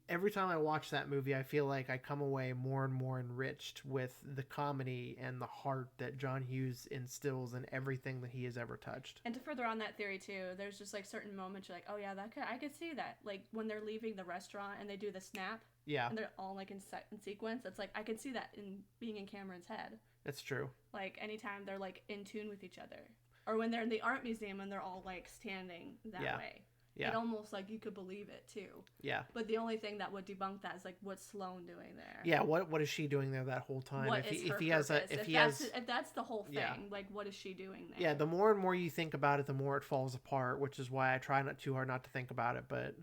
every time I watch that movie, I feel like I come away more and more enriched with the comedy and the heart that John Hughes instills in everything that he has ever touched. And to further on that theory too, there's just like certain moments you're like, oh yeah, I could see that. Like when they're leaving the restaurant and they do the snap. Yeah. And they're all like in sequence. It's like I could see that in being in Cameron's head. It's true. Like anytime they're like in tune with each other, or when they're in the art museum and they're all like standing that way. Yeah. It almost like you could believe it too. Yeah. But the only thing that would debunk that is like what's Sloane doing there? Yeah. What is she doing there that whole time? What is her purpose? If that's the whole thing, like what is she doing there? Yeah. The more and more you think about it, the more it falls apart. Which is why I try not too hard not to think about it. But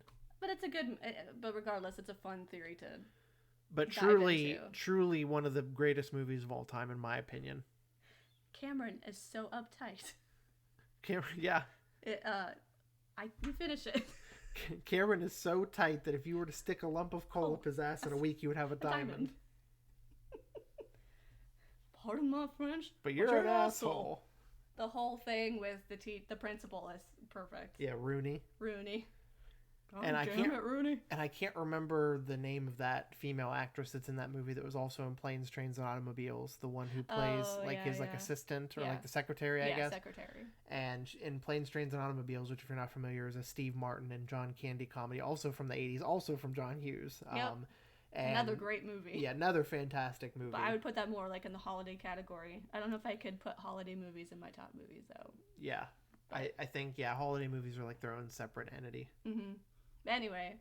it's a good. But regardless, it's a fun theory to. But truly one of the greatest movies of all time, in my opinion. Cameron is so uptight. Cameron, yeah. You finish it. Cameron is so tight that if you were to stick a lump of coal up his ass in a week, you would have a diamond. Pardon my French, but you're an asshole. The whole thing with the principal is perfect. Yeah, Rooney. And I can't remember the name of that female actress that's in that movie that was also in Planes, Trains, and Automobiles. The one who plays his assistant or like the secretary, I guess. Yeah, secretary. And in Planes, Trains, and Automobiles, which if you're not familiar, is a Steve Martin and John Candy comedy, also from the 80s, also from John Hughes. Yep. Another great movie. Yeah, another fantastic movie. But I would put that more like in the holiday category. I don't know if I could put holiday movies in my top movies though. Yeah. I think holiday movies are like their own separate entity. Mm-hmm. Anyway,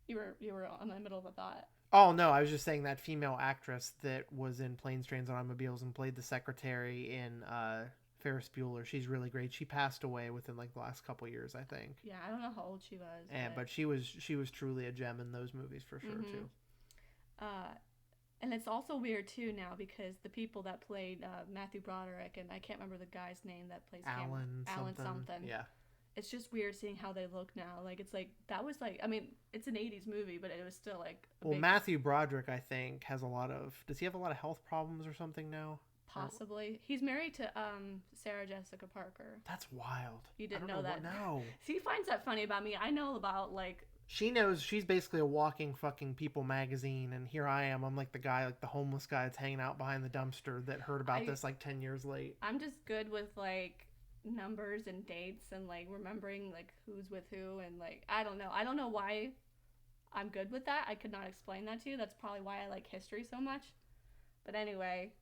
you were on the middle of a thought. Oh no, I was just saying that female actress that was in Planes, Trains, and Automobiles and played the secretary in Ferris Bueller. She's really great. She passed away within like the last couple years, I think. Yeah, I don't know how old she was. But she was truly a gem in those movies for sure too. And it's also weird too now because the people that played Matthew Broderick and I can't remember the guy's name that plays Alan something. Yeah. It's just weird seeing how they look now. Like, it's like, that was like, I mean, it's an 80s movie, but it was still like... Matthew Broderick, I think, has a lot of... Does he have a lot of health problems or something now? Possibly. He's married to Sarah Jessica Parker. That's wild. You didn't know that? No. See, he finds that funny about me. I know about, like... She knows she's basically a walking fucking People magazine, and here I am. I'm like the guy, like the homeless guy that's hanging out behind the dumpster that heard about this like 10 years late. I'm just good with, like... numbers and dates and like remembering like who's with who and like I don't know why I'm good with that. I could not explain that to you. That's probably why I like history so much. But anyway,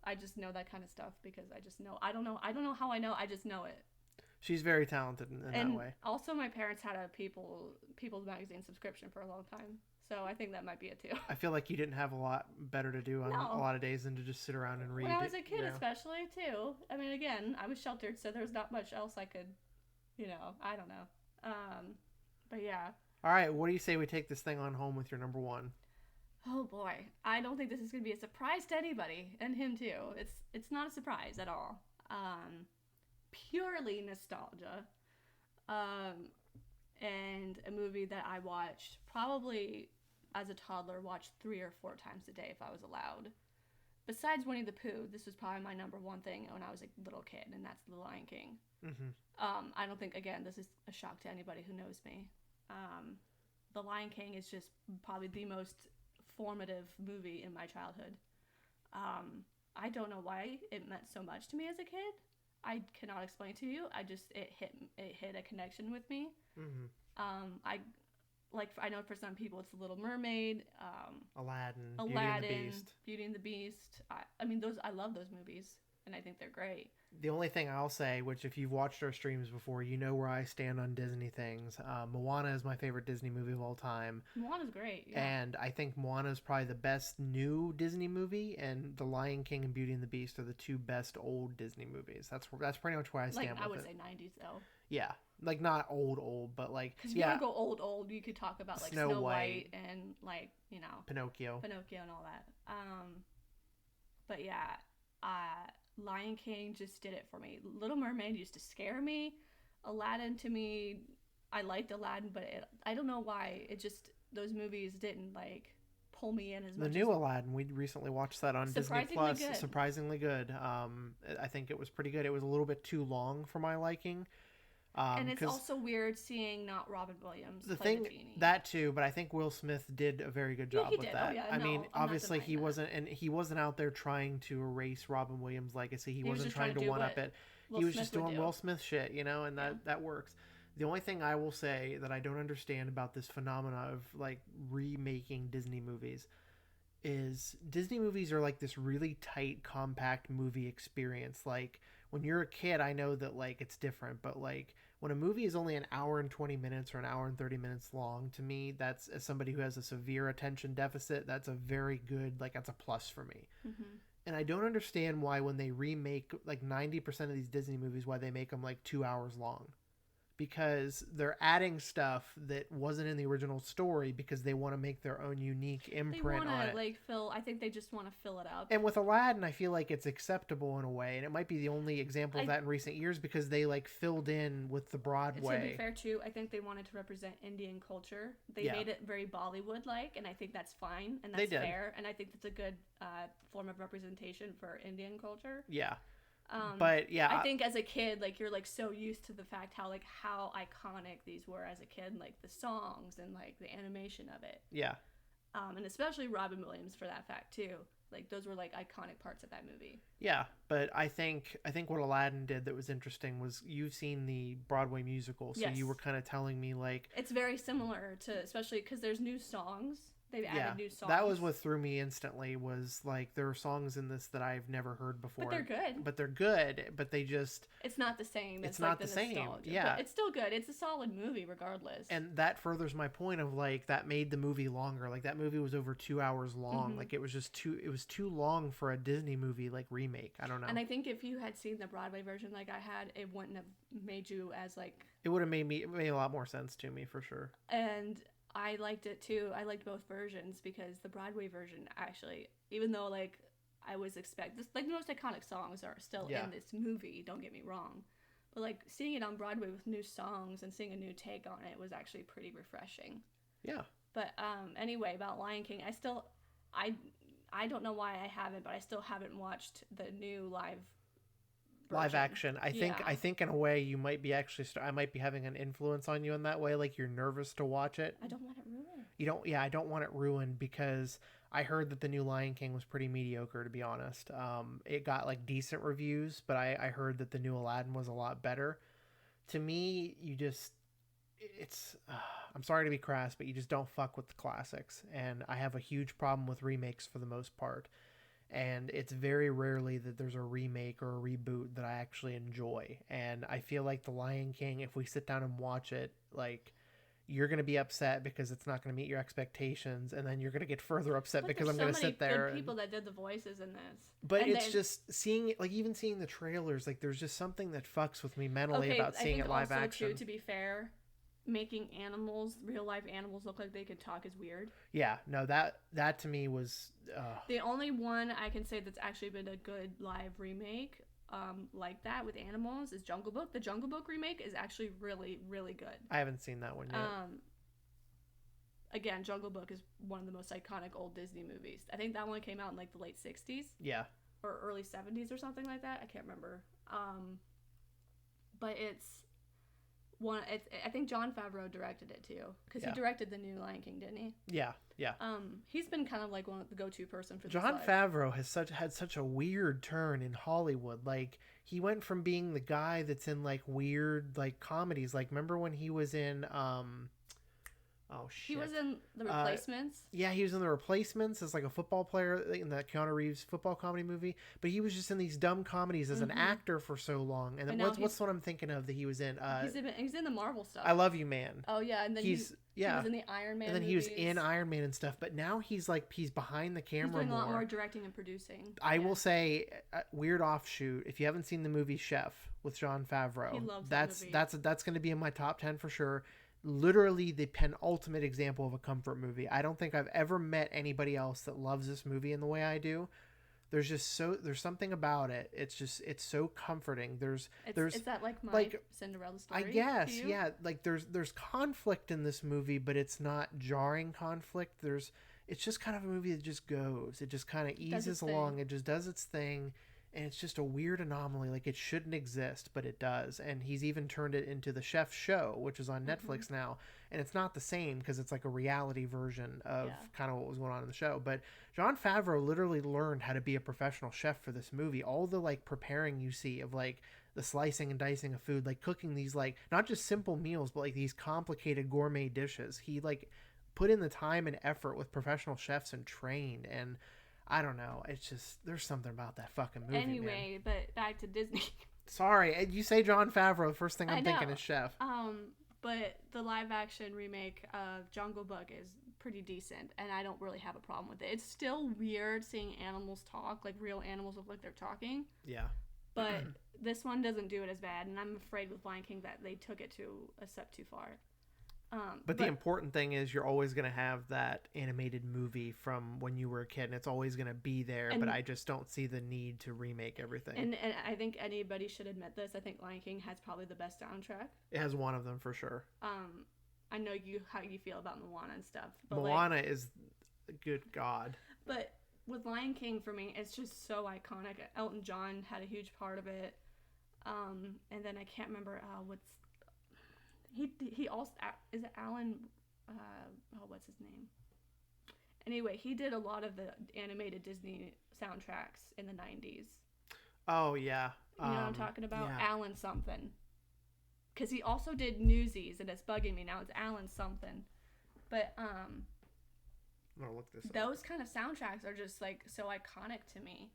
I just know that kind of stuff because I just know. I don't know how I know. I just know it. She's very talented in that way. Also, my parents had a People's magazine subscription for a long time. So I think that might be it too. I feel like you didn't have a lot better to do on a lot of days than to just sit around and read. When I was a kid, especially too. I mean, again, I was sheltered, so there's not much else I could, I don't know. But yeah. All right, what do you say we take this thing on home with your number one? Oh boy, I don't think this is gonna be a surprise to anybody, and him too. It's not a surprise at all. Purely nostalgia. And a movie that I watched probably as a toddler, watched 3 or 4 times a day if I was allowed. Besides Winnie the Pooh, this was probably my number one thing when I was a little kid, and that's The Lion King. Mm-hmm. I don't think, again, this is a shock to anybody who knows me. The Lion King is just probably the most formative movie in my childhood. I don't know why it meant so much to me as a kid. I cannot explain to you. It hit a connection with me. Mm-hmm. I know for some people it's The Little Mermaid, Aladdin, Beauty and the Beast. I love those movies, and I think they're great. The only thing I'll say, which if you've watched our streams before, you know where I stand on Disney things. Moana is my favorite Disney movie of all time. Moana's great, yeah. And I think Moana is probably the best new Disney movie, and The Lion King and Beauty and the Beast are the 2 best old Disney movies. That's pretty much where I stand with it. I would say 90s, though. Yeah. Like, not old, but like... Because if you want to go old, you could talk about, like, Snow White and, like, Pinocchio and all that. But yeah, Lion King just did it for me. Little Mermaid used to scare me. Aladdin, to me, I liked Aladdin, but I don't know why. Those movies didn't, like, pull me in as much. The new Aladdin, we recently watched that on Disney Plus. Surprisingly good. I think it was pretty good. It was a little bit too long for my liking. And it's also weird seeing not Robin Williams play the genie. That too, but I think Will Smith did a very good job with that. Oh, yeah, I mean, obviously he wasn't out there trying to erase Robin Williams' legacy. He wasn't trying to one up it. He was just doing Will Smith shit, and that works. The only thing I will say that I don't understand about this phenomena of like remaking Disney movies is Disney movies are like this really tight, compact movie experience. Like when you're a kid, I know that like it's different, but like when a movie is only an hour and 20 minutes or an hour and 30 minutes long, to me, that's, as somebody who has a severe attention deficit, that's a very good, like, that's a plus for me. Mm-hmm. And I don't understand why when they remake like 90% of these Disney movies, why they make them like 2 hours long, because they're adding stuff that wasn't in the original story because they want to make their own unique imprint They on want it. to like fill. I think they just want to fill it up. And with Aladdin, I feel like it's acceptable in a way, and it might be the only example of that in recent years because they like filled in with the Broadway. To be fair, too, I think they wanted to represent Indian culture. They made it very Bollywood-like, and I think that's fine and that's fair. And I think that's a good form of representation for Indian culture. Yeah. But yeah, I think as a kid, like you're like so used to the fact how iconic these were as a kid, like the songs and like the animation of it. Yeah. And especially Robin Williams for that fact too. Like those were like iconic parts of that movie. Yeah, but I think what Aladdin did that was interesting was, you've seen the Broadway musical, so you were kind of telling me like it's very similar to, especially because there's new songs. They've added new songs. That was what threw me instantly, was like there are songs in this that I've never heard before. But they're good, but they just... It's not the same. It's not the same. Yeah. But it's still good. It's a solid movie regardless. And that furthers my point of like, that made the movie longer. Like that movie was over 2 hours long. Mm-hmm. Like it was just too long for a Disney movie like remake. I don't know. And I think if you had seen the Broadway version like I had, it wouldn't have made you as like... It would have made a lot more sense to me for sure. And I liked it too. I liked both versions because the Broadway version actually, even though like I was this, like the most iconic songs are still in this movie, don't get me wrong, but like seeing it on Broadway with new songs and seeing a new take on it was actually pretty refreshing. Yeah. But anyway, about Lion King, I don't know why I haven't, but I still haven't watched the new live action. I think in a way you might be actually I might be having an influence on you in that way, like you're nervous to watch it. I don't want it ruined. I don't want it ruined because I heard that the new Lion King was pretty mediocre, to be honest. It got like decent reviews, but I heard that the new Aladdin was a lot better. To me, I'm sorry to be crass, but you just don't fuck with the classics, and I have a huge problem with remakes for the most part. And it's very rarely that there's a remake or a reboot that I actually enjoy. And I feel like The Lion King, if we sit down and watch it, like, you're going to be upset because it's not going to meet your expectations. And then you're going to get further upset because I'm going to sit there. There's so many people that did the voices in this. But it's just seeing it, like even seeing the trailers, like there's just something that fucks with me mentally about seeing it live action. Too, to be fair, making real life animals look like they could talk is weird. Yeah, no, that to me was... The only one I can say that's actually been a good live remake like that with animals is Jungle Book. The Jungle Book remake is actually really, really good. I haven't seen that one yet. Again, Jungle Book is one of the most iconic old Disney movies. I think that one came out in like the late 60s. Yeah. Or early 70s or something like that. I can't remember. But I think Jon Favreau directed it too, because he directed the new Lion King, didn't he? Yeah. He's been kind of like one of the go-to person for Jon Favreau had such a weird turn in Hollywood. Like he went from being the guy that's in like weird like comedies. Like remember when he was in oh shit. He was in The Replacements. Yeah, he was in The Replacements as like a football player in that Keanu Reeves football comedy movie. But he was just in these dumb comedies as an actor for so long. And then what's what I'm thinking of that he was in? He's in the Marvel stuff. I Love You, Man. Oh yeah, and then he was in the Iron Man. And then movies. he was in Iron Man and stuff. But now he's behind the camera. He's doing a lot more directing and producing. I will say, weird offshoot. If you haven't seen the movie Chef with Jon Favreau, he loves that's going to be in my top 10 for sure. Literally the penultimate example of a comfort movie. I don't think I've ever met anybody else that loves this movie in the way I do. There's something about it. It's so comforting. Is that like my Cinderella story? I guess, yeah. Like there's conflict in this movie, but it's not jarring conflict. It's just kind of a movie that just goes. It just kind of eases along. It just does its thing. And it's just a weird anomaly. Like, it shouldn't exist, but it does. And he's even turned it into the Chef Show, which is on Netflix now. And it's not the same because it's like a reality version of kind of what was going on in the show. But Jon Favreau literally learned how to be a professional chef for this movie. All the, like, preparing you see of, like, the slicing and dicing of food, like cooking these, like, not just simple meals, but, like, these complicated gourmet dishes. He, like, put in the time and effort with professional chefs and trained, and I don't know. It's just, there's something about that fucking movie, Anyway, man. but back to Disney. Sorry, you say Jon Favreau, the first thing I I'm know. thinking is chef. But the live action remake of Jungle Book is pretty decent, and I don't really have a problem with it. It's still weird seeing animals talk, like real animals look like they're talking. Yeah. But this one doesn't do it as bad, and I'm afraid with Lion King that they took it to a step too far. But the important thing is you're always going to have that animated movie from when you were a kid, and it's always going to be there, but I just don't see the need to remake everything. And I think anybody should admit this. I think Lion King has probably the best soundtrack. It has one of them for sure. I know how you feel about Moana and stuff. But Moana is, good God. But with Lion King, for me, it's just so iconic. Elton John had a huge part of it. And then I can't remember what's... He also... Is it Alan... what's his name? Anyway, he did a lot of the animated Disney soundtracks in the 90s. Oh, yeah. You know what I'm talking about? Yeah. Alan something. Because he also did Newsies, and it's bugging me now. It's Alan something. But, I'm gonna look this up. those kind of soundtracks are just, like, so iconic to me.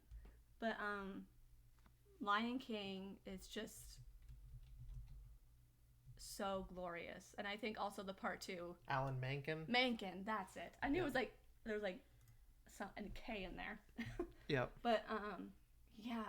But, Lion King is just so glorious. And I think also the part 2. Alan Menken? Menken, that's it. I knew it was, like, there was, like, a K in there. Yep. But, yeah,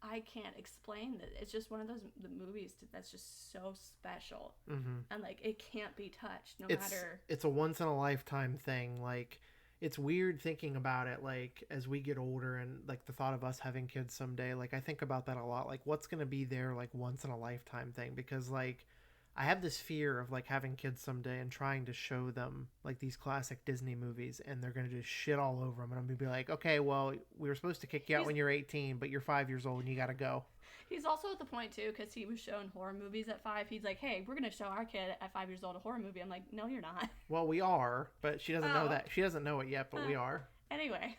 I can't explain that. It's just one of those movies that's just so special. Mm-hmm. And, like, it can't be touched matter. It's a once-in-a-lifetime thing. Like, it's weird thinking about it, like, as we get older and, like, the thought of us having kids someday. Like, I think about that a lot. Like, what's going to be their, like, once-in-a-lifetime thing? Because, like, I have this fear of, like, having kids someday and trying to show them, like, these classic Disney movies, and they're going to just shit all over them. And I'm going to be like, okay, well, we were supposed to kick you out when you're 18, but you're 5 years old and you got to go. He's also at the point, too, because he was showing horror movies at 5. He's like, hey, we're going to show our kid at 5 years old a horror movie. I'm like, no, you're not. Well, we are, but she doesn't know that. She doesn't know it yet, but we are. Anyway.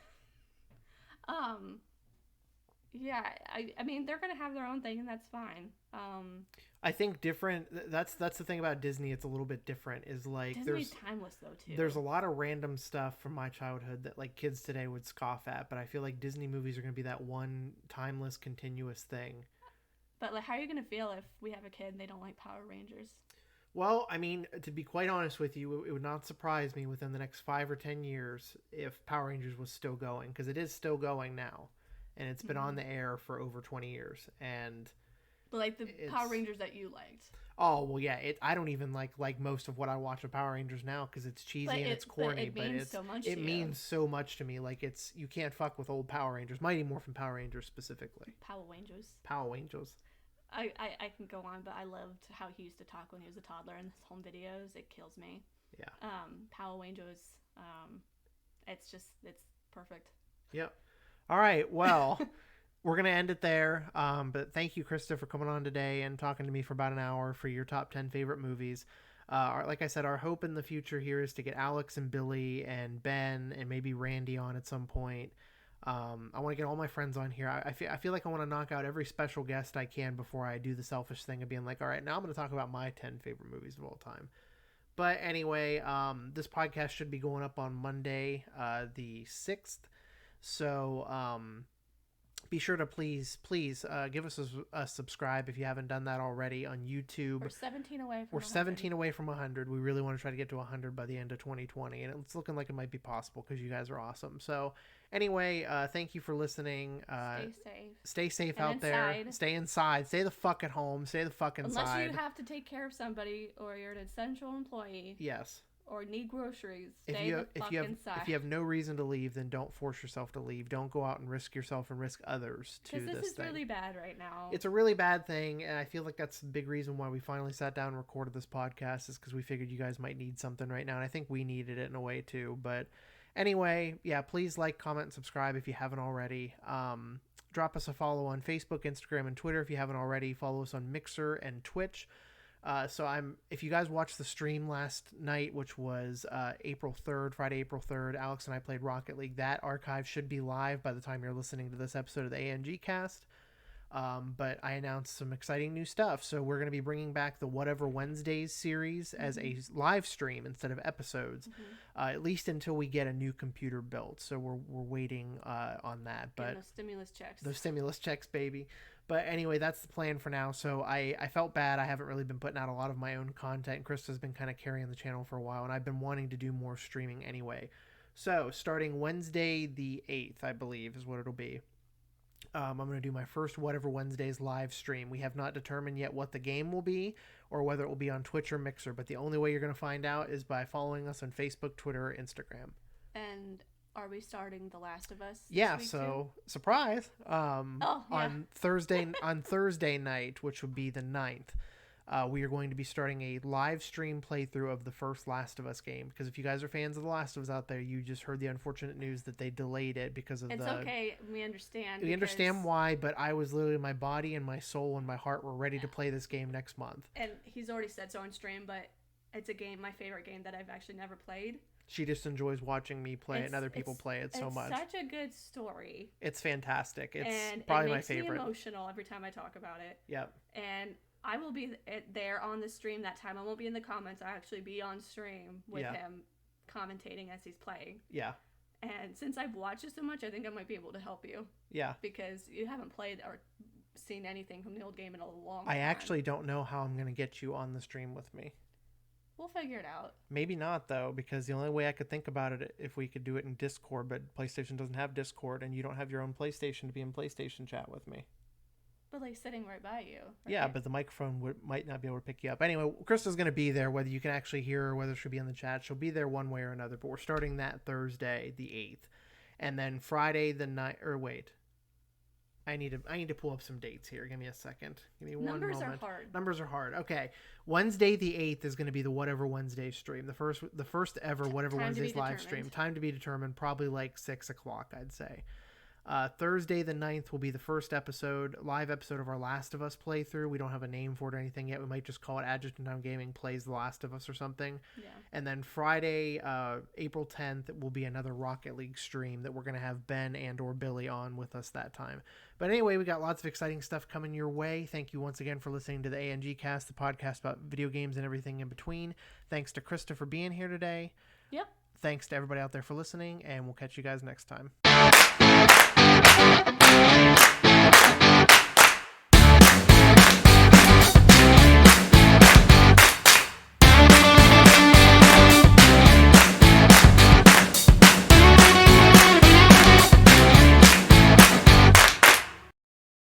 Yeah, I mean, they're going to have their own thing, and that's fine. I think different. That's the thing about Disney. It's a little bit different. Is like Disney's timeless though too. There's a lot of random stuff from my childhood that like kids today would scoff at, but I feel like Disney movies are going to be that one timeless, continuous thing. But like, how are you going to feel if we have a kid and they don't like Power Rangers? Well, I mean, to be quite honest with you, it would not surprise me within the next 5 or 10 years if Power Rangers was still going, because it is still going now, and it's been on the air for over 20 years, and. But like the Power Rangers that you liked. Oh well, yeah. I don't even like most of what I watch of Power Rangers now because it's cheesy and it's corny. But it means so much to me. Like you can't fuck with old Power Rangers. Mighty Morphin Power Rangers specifically. Power Rangers. Power Rangers. I can go on, but I loved how he used to talk when he was a toddler in his home videos. It kills me. Yeah. Power Rangers. It's perfect. Yep. All right. Well. We're going to end it there, but thank you, Christa, for coming on today and talking to me for about an hour for your top 10 favorite movies. Like I said, our hope in the future here is to get Alex and Billy and Ben and maybe Randy on at some point. I want to get all my friends on here. I feel like I want to knock out every special guest I can before I do the selfish thing of being like, all right, now I'm going to talk about my 10 favorite movies of all time. But anyway, this podcast should be going up on Monday, the 6th. So, be sure to please give us a subscribe if you haven't done that already on YouTube. We're 17 away from 100. We're 17 away from 100. We really want to try to get to 100 by the end of 2020, and it's looking like it might be possible because you guys are awesome. So anyway, thank you for listening. Stay safe and out there. Stay inside. Stay the fuck at home. Stay the fuck inside. Unless you have to take care of somebody or you're an essential employee. Yes. Or need groceries. Stay the fuck inside. If you have no reason to leave, then don't force yourself to leave. Don't go out and risk yourself and risk others to this thing. Because this is really bad right now. It's a really bad thing, and I feel like that's the big reason why we finally sat down and recorded this podcast is because we figured you guys might need something right now, and I think we needed it in a way too. But anyway, yeah, please like, comment, and subscribe if you haven't already. Drop us a follow on Facebook, Instagram, and Twitter if you haven't already. Follow us on Mixer and Twitch. If you guys watched the stream last night, which was Friday, April 3rd, Alex and I played Rocket League. That archive should be live by the time you're listening to this episode of the ANG cast. But I announced some exciting new stuff. So we're going to be bringing back the Whatever Wednesdays series as a live stream instead of episodes, at least until we get a new computer built. So we're waiting on that. But those stimulus checks. Those stimulus checks, baby. But anyway, that's the plan for now. So I felt bad. I haven't really been putting out a lot of my own content. Krista's been kind of carrying the channel for a while, and I've been wanting to do more streaming anyway. So starting Wednesday the 8th, I believe, is what it'll be. I'm going to do my first Whatever Wednesdays live stream. We have not determined yet what the game will be or whether it will be on Twitch or Mixer, but the only way you're going to find out is by following us on Facebook, Twitter, or Instagram. And are we starting The Last of Us? Yeah, so too? surprise. Yeah. On Thursday night, which would be the 9th, we are going to be starting a live stream playthrough of the first Last of Us game. Because if you guys are fans of The Last of Us out there, you just heard the unfortunate news that they delayed it because of It's okay. We understand. We understand why, but I was literally, my body and my soul and my heart were ready to play this game next month. And he's already said so on stream, but it's a game, my favorite game that I've actually never played. She just enjoys watching me play it and other people play it so much. It's such a good story. It's fantastic. It's and probably it my makes favorite. Me emotional every time I talk about it. Yep. And I will be there on the stream that time. I won't be in the comments. I'll actually be on stream with him commentating as he's playing. Yeah. And since I've watched it so much, I think I might be able to help you. Yeah. Because you haven't played or seen anything from the old game in a long time. I actually don't know how I'm going to get you on the stream with me. We'll figure it out. Maybe not, though, because the only way I could think about it if we could do it in Discord, but PlayStation doesn't have Discord, and you don't have your own PlayStation to be in PlayStation chat with me. But, like, sitting right by you. Right? Yeah, but the microphone might not be able to pick you up. Anyway, Krista's going to be there, whether you can actually hear her, whether she'll be in the chat. She'll be there one way or another, but we're starting that Thursday, the 8th. And then Friday the 9th, or wait. I need to pull up some dates here. Give me a second. Give me one moment. Numbers are hard. Numbers are hard. Okay. Wednesday the 8th is going to be the Whatever Wednesday stream. The first ever Whatever Wednesdays live stream. Time to be determined. Probably like 6 o'clock, I'd say. Thursday the 9th will be the first live episode of our Last of Us playthrough. We don't have a name for it or anything yet. We might just call it Adjective Noun Gaming Plays The Last of Us or something. Yeah. And then Friday, April 10th, will be another Rocket League stream that we're going to have Ben and or Billy on with us that time. But anyway, we got lots of exciting stuff coming your way. Thank you once again for listening to the ANG Cast, the podcast about video games and everything in between. Thanks to Christa for being here today. Yep. Thanks to everybody out there for listening, and we'll catch you guys next time.